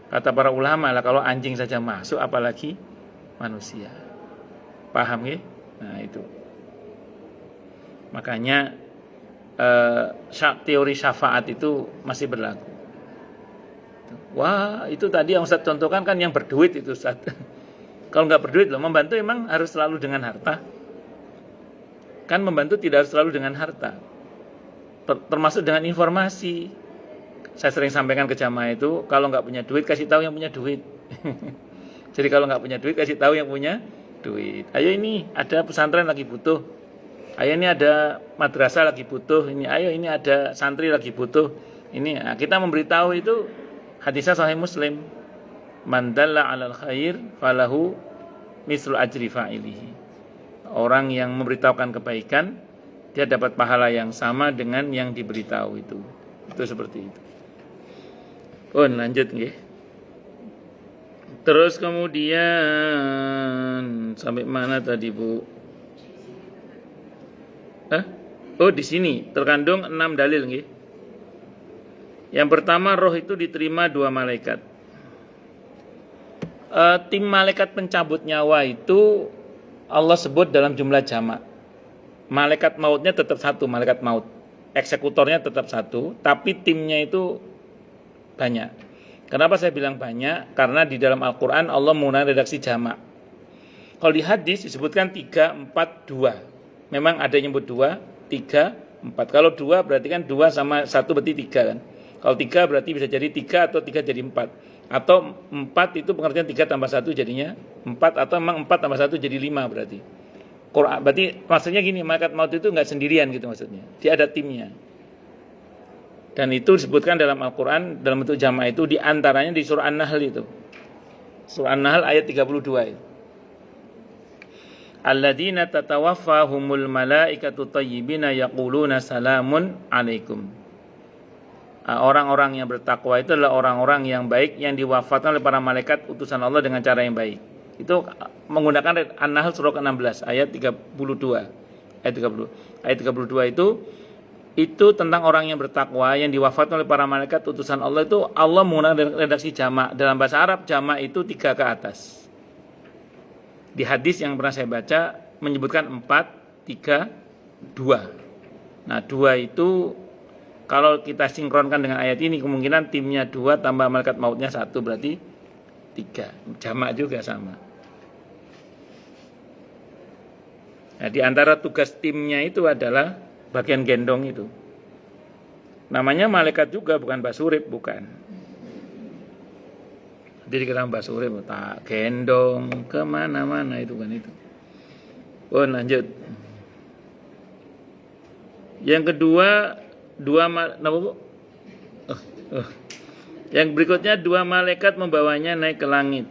Kata para ulama lah, kalau anjing saja masuk apalagi manusia. Paham ya? Nah itu. Makanya teori syafaat itu masih berlaku. Wah, itu tadi yang Ustaz contohkan kan yang berduit itu Ustaz. Kalau nggak berduit loh, membantu emang harus selalu dengan harta? Kan membantu tidak harus selalu dengan harta. Termasuk dengan informasi. Saya sering sampaikan ke jamaah itu, kalau nggak punya duit kasih tahu yang punya duit. Jadi kalau nggak punya duit kasih tahu yang punya duit. Ayo ini ada pesantren lagi butuh. Ayo ini ada madrasah lagi butuh. Ini ayo ini ada santri lagi butuh. Ini nah, kita memberitahu itu hadisnya sahih Muslim. Man dalla 'alal khair falahu mislu ajri fa'ilihi. Orang yang memberitahukan kebaikan dia dapat pahala yang sama dengan yang diberitahu itu. Itu seperti itu. Oh, lanjut nggih. Terus kemudian sampai mana tadi, Bu? Oh, di sini terkandung 6 dalil nggih. Yang pertama, roh itu diterima 2 malaikat. Tim malaikat pencabut nyawa itu Allah sebut dalam jumlah jamak. Malaikat mautnya tetap satu, malaikat maut. Eksekutornya tetap satu, tapi timnya itu banyak. Kenapa saya bilang banyak? Karena di dalam Al-Quran Allah menggunakan redaksi jamak. Kalau di hadis disebutkan 3, 4, 2. Memang ada yang nyebut 2, 3, 4. Kalau 2 berarti kan 2 sama 1 berarti 3 kan. Kalau 3 berarti bisa jadi 3 atau 3 jadi 4. Atau 4 itu pengertian 3 tambah 1 jadinya 4. Atau memang 4 tambah 1 jadi 5 berarti. Berarti maksudnya gini, malaikat maut itu enggak sendirian gitu maksudnya. Dia ada timnya. Dan itu disebutkan dalam Al-Quran dalam bentuk jamaah itu diantaranya di surah An-Nahl itu. Surah An-Nahl ayat 32 itu. Alladzina tatawaffahumul malaikatu thayyibina yaquluna salamun alaikum. Orang-orang yang bertakwa itu adalah orang-orang yang baik yang diwafatkan oleh para malaikat utusan Allah dengan cara yang baik. Itu menggunakan An-Nahl surah ke-16 ayat 32. Ayat 32 itu tentang orang yang bertakwa yang diwafatkan oleh para malaikat utusan Allah. Itu Allah menggunakan redaksi jamak. Dalam bahasa Arab jamak itu 3 ke atas. Di hadis yang pernah saya baca menyebutkan 4, 3, 2. Nah 2 itu kalau kita sinkronkan dengan ayat ini kemungkinan timnya 2 tambah malaikat mautnya 1 berarti 3. Jamak juga sama. Nah di antara tugas timnya itu adalah bagian gendong itu. Namanya malaikat juga, bukan basurip, bukan. Jadi kita basurip, tak gendong kemana-mana itu kan itu. Oh lanjut. Yang kedua, Yang berikutnya 2 malaikat membawanya naik ke langit.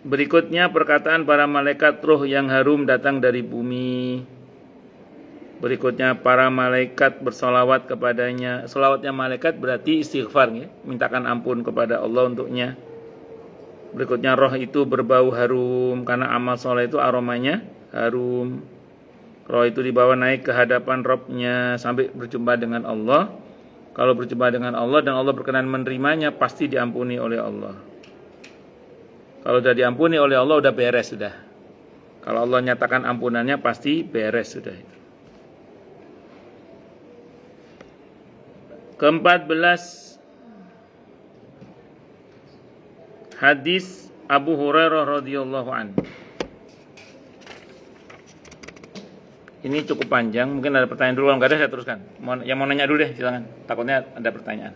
Berikutnya perkataan para malaikat roh yang harum datang dari bumi. Berikutnya para malaikat bersolawat kepadanya. Solawatnya malaikat berarti istighfar ya, mintakan ampun kepada Allah untuknya. Berikutnya roh itu berbau harum karena amal soleh itu aromanya harum. Roh itu dibawa naik ke hadapan Rabb-nya sampai berjumpa dengan Allah. Kalau berjumpa dengan Allah dan Allah berkenan menerimanya, pasti diampuni oleh Allah. Kalau sudah diampuni oleh Allah, udah beres sudah. Kalau Allah nyatakan ampunannya, pasti beres sudah itu. Ke-14, hadis Abu Hurairah radhiyallahu anhu. Ini cukup panjang, mungkin ada pertanyaan dulu. Kalau nggak ada saya teruskan. Yang mau nanya dulu deh, silakan. Takutnya ada pertanyaan.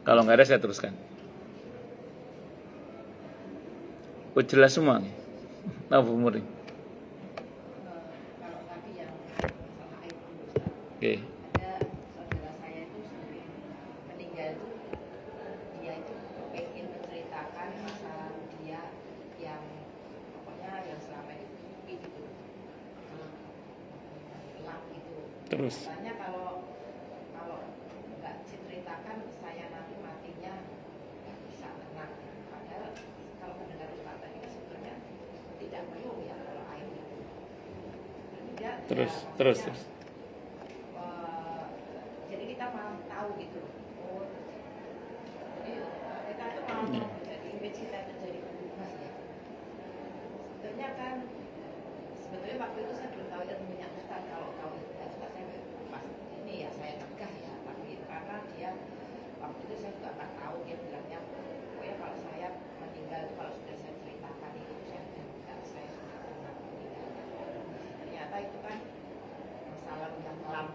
Kalau nggak ada saya teruskan. Oh, jelas semua nih. Tahu umur ini. Oke. Terus.
Misalnya kalau nggak diceritakan saya nanti matinya nggak bisa tenang. Padahal kalau mendengar Ustaz tadi kan sebetulnya tidak perlu ya kalau air itu.
Terus.
Jadi kita malah tahu gitu. Oh, jadi kita tuh malah jadi image kita itu jadi berubah ya. Sebetulnya waktu itu saya belum tahu ilmunya Ustaz. Kalau tahu Ustaz saya pas ini ya saya tegah ya, tapi karena dia waktu itu saya juga nggak tahu, dia bilangnya pokoknya kalau saya meninggal itu kalau sudah saya ceritakan itu saya sudah meninggal. Ternyata itu kan masalah yang kelam.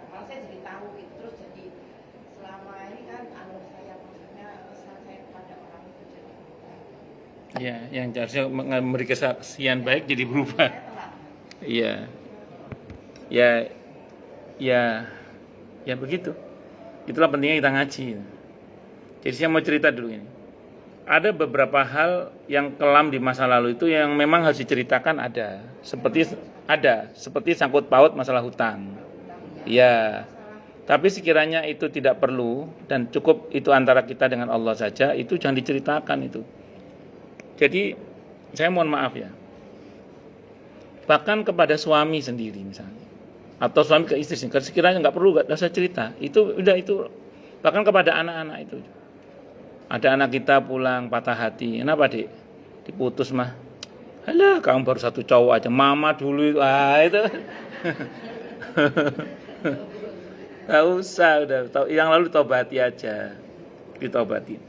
Malah saya jadi tahu gitu, terus jadi selama ini kan saya maksudnya pesan saya kepada orang itu jadi berubah.
Ya, yang harusnya memberi kesaksian baik jadi berubah. Iya. Ya begitu. Itulah pentingnya kita ngaji. Jadi saya mau cerita dulu ini. Ada beberapa hal yang kelam di masa lalu itu yang memang harus diceritakan ada. Seperti sangkut paut masalah hutang. Ya. Tapi sekiranya itu tidak perlu dan cukup itu antara kita dengan Allah saja, itu jangan diceritakan itu. Jadi saya mohon maaf ya. Bahkan kepada suami sendiri misalnya, atau suami ke istri, sekiranya nggak perlu nggak usah cerita. Itu bahkan kepada anak-anak itu. Ada anak kita pulang patah hati, kenapa dek? Diputus mah. Alah, kamu baru satu cowok aja, mama dulu itu. Itu. Nggak usah, udah. Yang lalu tobati aja, ditobati.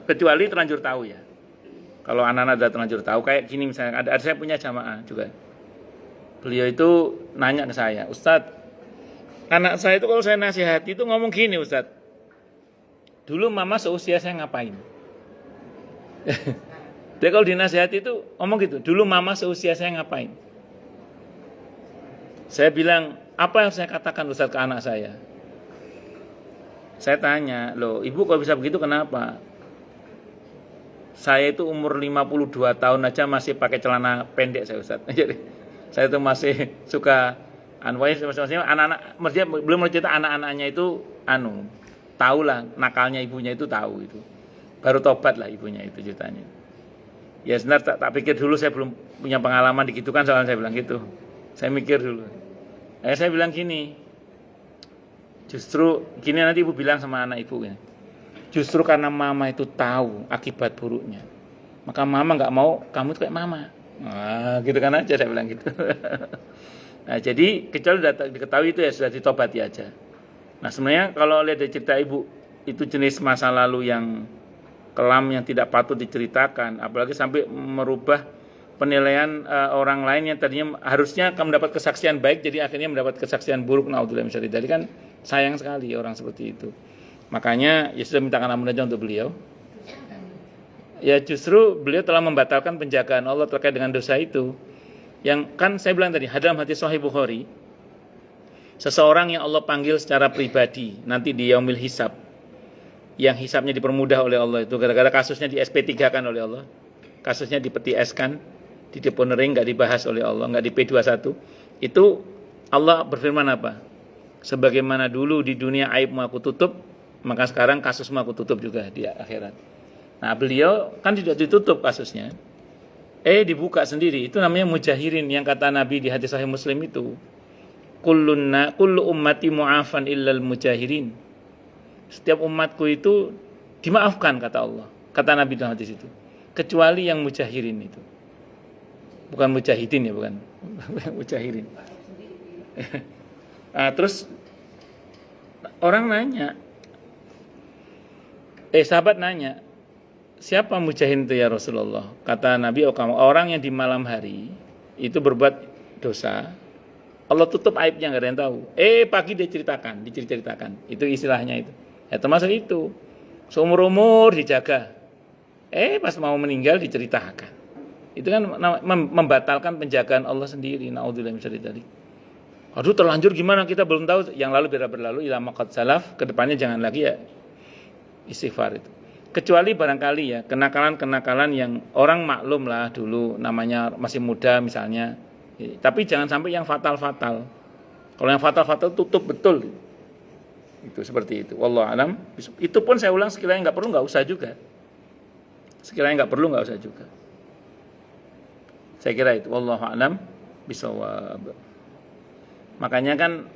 Kecuali terlanjur tahu ya. Kalau anak-anak sudah terlanjur tahu, kayak gini misalnya, ada saya punya jamaah juga. Beliau itu nanya ke saya, Ustadz, anak saya itu kalau saya nasihati itu ngomong gini Ustadz, dulu mama seusia saya ngapain? Dia kalau dinasihati itu ngomong gitu, dulu mama seusia saya ngapain? Saya bilang, apa yang saya katakan Ustadz ke anak saya? Saya tanya, loh ibu kok bisa begitu kenapa? Saya itu umur 52 tahun aja masih pakai celana pendek saya Ustaz. Jadi saya itu masih suka maksudnya anak-anak belum cerita anak-anaknya itu tahu lah nakalnya ibunya itu tahu itu. Baru tobat lah ibunya itu ceritanya. Ya sebenarnya tak pikir dulu saya belum punya pengalaman digitukan soalnya saya bilang gitu. Saya mikir dulu. Saya bilang gini. Justru gini nanti ibu bilang sama anak ibu ini. Justru karena mama itu tahu akibat buruknya, maka mama nggak mau kamu itu kayak mama. Nah, gitu kan aja saya bilang gitu. Nah, jadi kecuali diketahui itu ya sudah ditobati aja. Nah, sebenarnya kalau lihat dari cerita ibu itu jenis masa lalu yang kelam yang tidak patut diceritakan, apalagi sampai merubah penilaian orang lain yang tadinya harusnya akan mendapat kesaksian baik, jadi akhirnya mendapat kesaksian buruk. Naudzubillah min dzalik. Jadi kan sayang sekali orang seperti itu. Makanya ya sudah mintakan ampun aja untuk beliau. Ya justru beliau telah membatalkan penjagaan Allah terkait dengan dosa itu. Yang kan saya bilang tadi, dalam hadis Sahih Bukhari, seseorang yang Allah panggil secara pribadi nanti di yaumil hisab, yang hisabnya dipermudah oleh Allah itu gara-gara kasusnya di SP3 kan oleh Allah. kasusnya di peti es kan, di deponering nggak dibahas oleh Allah, nggak di P21. Itu Allah berfirman apa? Sebagaimana dulu di dunia aibmu aku tutup, maka sekarang kasusmu aku tutup juga di akhirat. Nah, beliau kan tidak ditutup kasusnya. Dibuka sendiri. Itu namanya mujahirin yang kata Nabi di hadis Sahih Muslim itu. Kullu ummati mu'afan illal mujahirin. Setiap umatku itu dimaafkan kata Allah. Kata Nabi dalam hadis itu. Kecuali yang mujahirin itu. Bukan mujahidin ya, bukan. Mujahirin. Terus orang nanya, sahabat nanya, siapa mujahid itu ya Rasulullah? Kata Nabi, orang yang di malam hari itu berbuat dosa, Allah tutup aibnya, nggak ada yang tahu. Pagi diceritakan. Itu istilahnya itu. Ya termasuk itu. Seumur-umur dijaga. Pas mau meninggal diceritakan. Itu kan membatalkan penjagaan Allah sendiri. Naudzubillah min syarri dzalik. Aduh terlanjur gimana kita belum tahu. Yang lalu biar berlalu. Ila maqad salaf. Kedepannya jangan lagi ya istighfar itu. Kecuali barangkali ya kenakalan-kenakalan yang orang maklum lah dulu namanya masih muda misalnya. Tapi jangan sampai yang fatal-fatal. Kalau yang fatal-fatal tutup betul. Itu seperti itu. Wallahu alam. Itu pun saya ulang sekiranya nggak perlu nggak usah juga. Saya kira itu. Wallahu alam bisawab. Makanya kan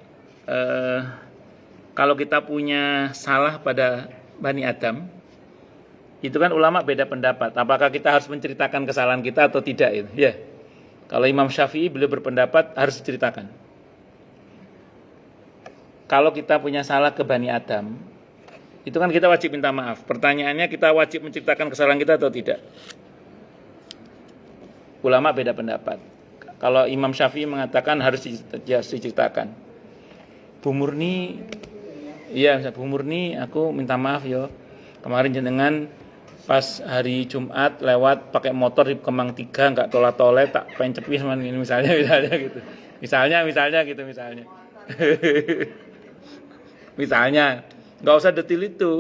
kalau kita punya salah pada Bani Adam, itu kan ulama beda pendapat. Apakah kita harus menceritakan kesalahan kita atau tidak itu? Ya. Kalau Imam Syafi'i beliau berpendapat harus diceritakan. Kalau kita punya salah ke Bani Adam, itu kan kita wajib minta maaf. Pertanyaannya kita wajib menceritakan kesalahan kita atau tidak? Ulama beda pendapat. Kalau Imam Syafi'i mengatakan harus diceritakan. Bu Murni, Bu Murni, aku minta maaf yo. Kemarin jenengan pas hari Jumat lewat pakai motor di Kemang 3 nggak tolak-tolak tak pengen cepis ini misalnya gitu. Misalnya nggak usah detail itu.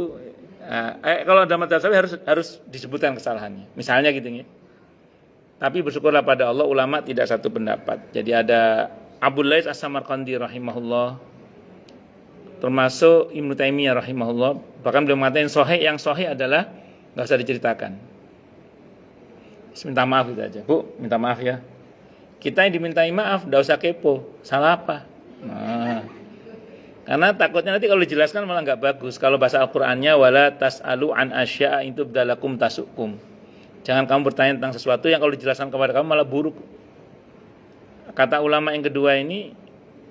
Kalau dalam madzhab harus disebutkan kesalahannya. Misalnya gitu ya. Tapi bersyukurlah pada Allah ulama tidak satu pendapat. Jadi ada Abu Lais As-Samarqandi rahimahullah, termasuk Ibnu Taimiyah rahimahullah, bahkan beliau mengatakan yang sahih adalah nggak usah diceritakan. Minta maaf gitu aja. Bu, minta maaf ya. Kita yang dimintai maaf, nggak usah kepo. Salah apa? Nah, karena takutnya nanti kalau dijelaskan malah nggak bagus. Kalau bahasa Al-Qur'annya wala tas'alu an asya'a in tubdalakum tasukum. Jangan kamu bertanya tentang sesuatu yang kalau dijelaskan kepada kamu malah buruk. Kata ulama yang kedua ini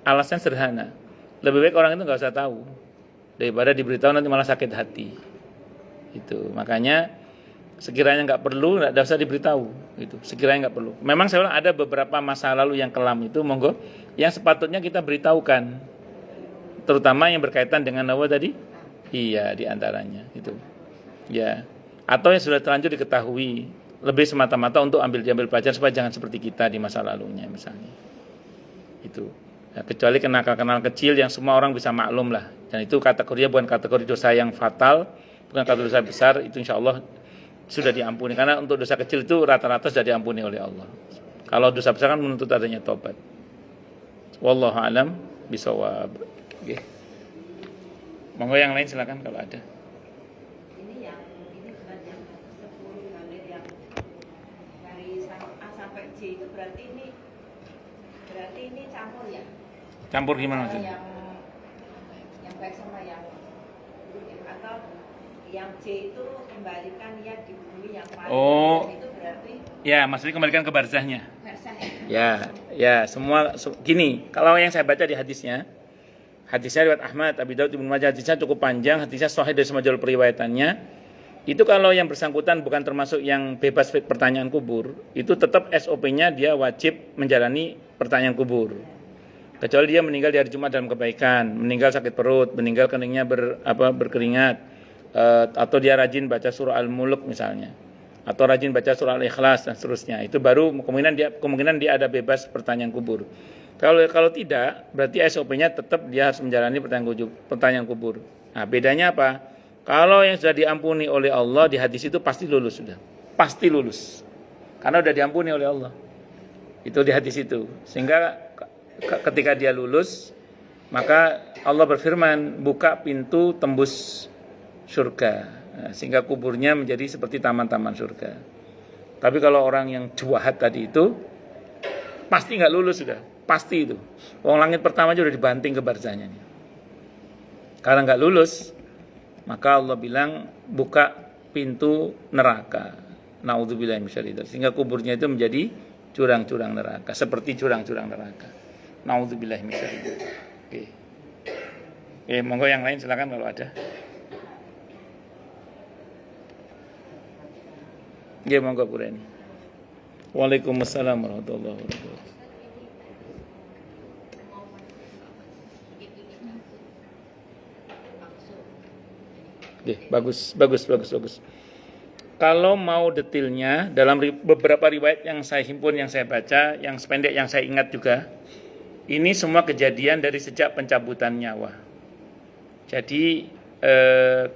alasan sederhana. Lebih baik orang itu nggak usah tahu daripada diberitahu nanti malah sakit hati. Itu makanya sekiranya nggak perlu nggak usah diberitahu. Itu sekiranya nggak perlu. Memang saya ulang ada beberapa masa lalu yang kelam itu monggo yang sepatutnya kita beritahukan. Terutama yang berkaitan dengan apa tadi? Iya, diantaranya itu. Ya. Atau yang sudah terlanjur diketahui, lebih semata-mata untuk diambil pelajaran supaya jangan seperti kita di masa lalunya misalnya. Itu. Ya, kecuali kenakalan kecil yang semua orang bisa maklum lah. Dan itu kategorinya bukan kategori dosa yang fatal, bukan kategori dosa besar, itu insya Allah sudah diampuni. Karena untuk dosa kecil itu rata-rata sudah diampuni oleh Allah. Kalau dosa besar kan menuntut adanya tobat. Wallahu a'lam bishawab. Oke. Monggo yang lain silakan kalau ada.
Ini bukan yang 10 dalil yang dari A sampai J itu berarti ini campur ya?
Campur gimana maksudnya?
Yang baik sama yang atau yang J itu kembalikan niat di bumi yang paling itu berarti
ya maksudnya kembalikan ke barzahnya.
Ya.
Ya semua gini, kalau yang saya baca di hadisnya riwayat Ahmad, Abi Daud, Ibnu Majah, hadisnya cukup panjang, hadisnya sahih dari semua jalur periwayatannya. Itu kalau yang bersangkutan bukan termasuk yang bebas pertanyaan kubur, itu tetap SOP-nya dia wajib menjalani pertanyaan kubur. Kecuali dia meninggal di hari Jumat dalam kebaikan, meninggal sakit perut, meninggal keningnya berkeringat, atau dia rajin baca surah Al-Mulk misalnya, atau rajin baca surah Al-Ikhlas dan seterusnya. Itu baru kemungkinan dia ada bebas pertanyaan kubur. Kalau tidak, berarti SOP-nya tetap dia harus menjalani pertanyaan kubur. Nah, bedanya apa? Kalau yang sudah diampuni oleh Allah di hadis itu pasti lulus sudah. Pasti lulus. karena udah diampuni oleh Allah. Itu di hadis itu. Sehingga ketika dia lulus, maka Allah berfirman, buka pintu tembus surga. Nah, sehingga kuburnya menjadi seperti taman-taman surga. Tapi kalau orang yang jahat tadi itu pasti nggak lulus sudah, pasti itu. Wong langit pertama aja udah dibanting ke barzahnya. Karena nggak lulus, maka Allah bilang buka pintu neraka. Naudzubillahi minasyaitonir rajim. Sehingga kuburnya itu menjadi jurang-jurang neraka, seperti jurang-jurang neraka. Naudzubillahi minasyaitonir rajim. Oke. Oke, monggo yang lain silakan kalau ada. Ya, monggo Bu Reni. Waalaikumsalam warahmatullahi wabarakatuh. Oke, bagus. Kalau mau detailnya, dalam beberapa riwayat yang saya himpun, yang saya baca, yang sependek yang saya ingat juga, ini semua kejadian dari sejak pencabutan nyawa. Jadi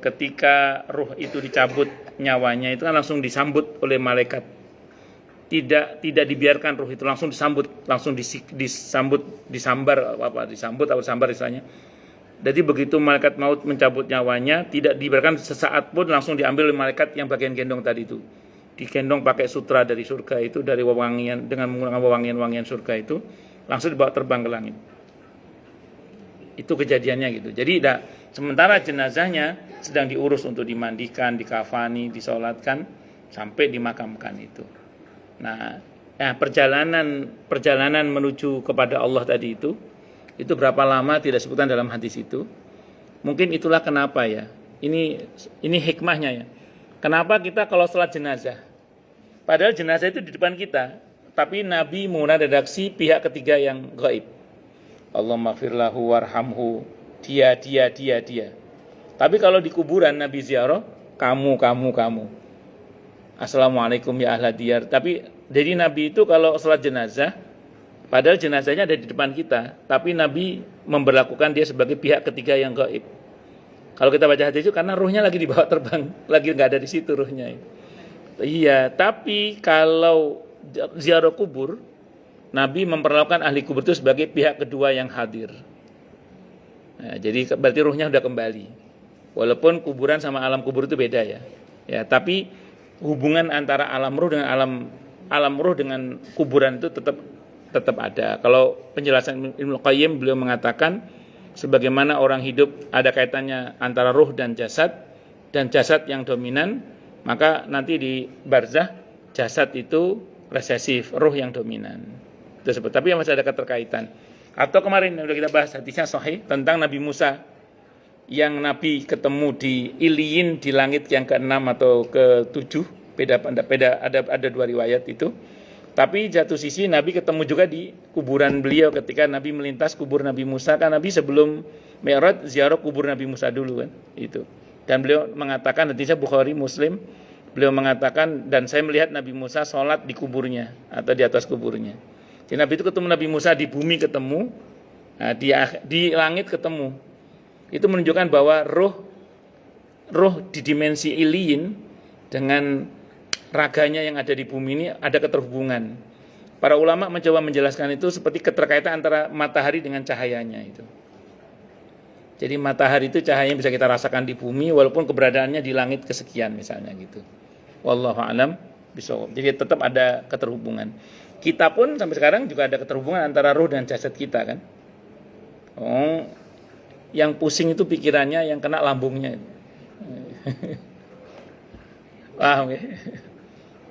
ketika ruh itu dicabut nyawanya, itu kan langsung disambut oleh malaikat. Tidak dibiarkan ruh itu langsung disambut, langsung disambar istilahnya. Jadi begitu malaikat maut mencabut nyawanya, tidak dibiarkan sesaat pun, langsung diambil oleh malaikat yang bagian gendong tadi itu. Digendong pakai sutra dari surga itu, dari wewangian, dengan menggunakan wewangian-wewangian surga itu, langsung dibawa terbang ke langit. Itu kejadiannya gitu. Jadi sementara jenazahnya sedang diurus untuk dimandikan, dikafani, disolatkan, sampai dimakamkan itu. Nah, perjalanan menuju kepada Allah tadi itu berapa lama tidak disebutkan dalam hadis itu. Mungkin itulah kenapa ya. Ini hikmahnya ya. Kenapa kita kalau sholat jenazah, padahal jenazah itu di depan kita, tapi Nabi menggunakan redaksi pihak ketiga yang gaib. Allahumma firlahu warhamhu, dia. Tapi kalau di kuburan Nabi ziarah, kamu. Assalamualaikum ya ahla diyar. Tapi jadi Nabi itu kalau sholat jenazah, padahal jenazahnya ada di depan kita, tapi Nabi memberlakukan dia sebagai pihak ketiga yang gaib. Kalau kita baca hadis itu karena ruhnya lagi dibawa terbang, lagi nggak ada di situ ruhnya. Iya, tapi kalau ziarah kubur, Nabi memperlakukan ahli kubur itu sebagai pihak kedua yang hadir. Nah, jadi berarti ruhnya sudah kembali. Walaupun kuburan sama alam kubur itu beda ya. Ya, tapi hubungan antara alam ruh dengan alam ruh dengan kuburan itu tetap ada. Kalau penjelasan Ibnu Qayyim, beliau mengatakan sebagaimana orang hidup ada kaitannya antara ruh dan jasad yang dominan, maka nanti di barzah jasad itu resesif, ruh yang dominan. Itu seperti, tapi masih ada keterkaitan. Atau kemarin sudah kita bahas hadisnya sahih tentang Nabi Musa yang Nabi ketemu di Iliyin di langit yang ke-6 atau ke-7, beda ada dua riwayat itu. Tapi jatuh sisi Nabi ketemu juga di kuburan beliau ketika Nabi melintas kubur Nabi Musa, kan Nabi sebelum Mi'raj ziarah kubur Nabi Musa dulu kan itu. Dan beliau mengatakan, hadisnya Bukhari Muslim, beliau mengatakan, dan saya melihat Nabi Musa sholat di kuburnya atau di atas kuburnya. Jadi Nabi itu ketemu Nabi Musa di bumi ketemu, nah, di langit ketemu. Itu menunjukkan bahwa roh di dimensi Iliyin dengan raganya yang ada di bumi ini ada keterhubungan. Para ulama mencoba menjelaskan itu seperti keterkaitan antara matahari dengan cahayanya itu. Jadi matahari itu cahayanya bisa kita rasakan di bumi walaupun keberadaannya di langit kesekian misalnya gitu. Wallahu a'lam bishawab. Jadi tetap ada keterhubungan. Kita pun sampai sekarang juga ada keterhubungan antara ruh dan jasad kita kan. Oh, yang pusing itu pikirannya, yang kena lambungnya. Paham ya?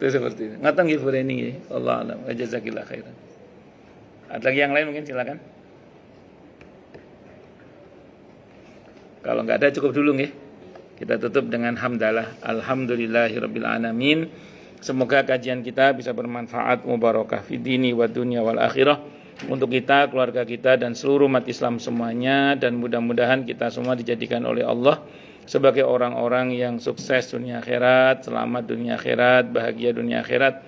Itu seperti itu. Ngatang nggih Fureni nggih. Allah a'lam. Wa jazakillah khairan. Ada lagi yang lain mungkin silakan. Kalau enggak ada cukup dulu nggih. Kita tutup dengan hamdalah. Alhamdulillahirabbil alamin. Semoga kajian kita bisa bermanfaat, mubarakah fid dini wa dunya wal akhirah untuk kita, keluarga kita dan seluruh umat Islam semuanya, dan mudah-mudahan kita semua dijadikan oleh Allah sebagai orang-orang yang sukses dunia akhirat, selamat dunia akhirat, bahagia dunia akhirat,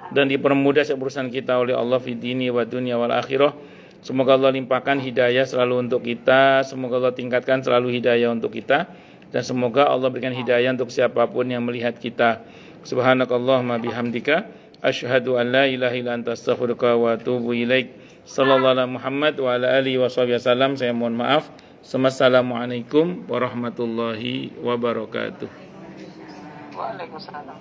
dan dipermudah urusan kita oleh Allah fid dini wa dunya wal akhirah. Semoga Allah limpahkan hidayah selalu untuk kita, semoga Allah tingkatkan selalu hidayah untuk kita, dan semoga Allah berikan hidayah untuk siapapun yang melihat kita. Subhanakallahumma bihamdika Asyhadu an la ilaha illa anta astaghfiruka wa atubu ilaik. Sallallahu alaihi Muhammad wa ala alihi wasallam. Saya mohon maaf. Assalamualaikum warahmatullahi wabarakatuh.
Waalaikumsalam.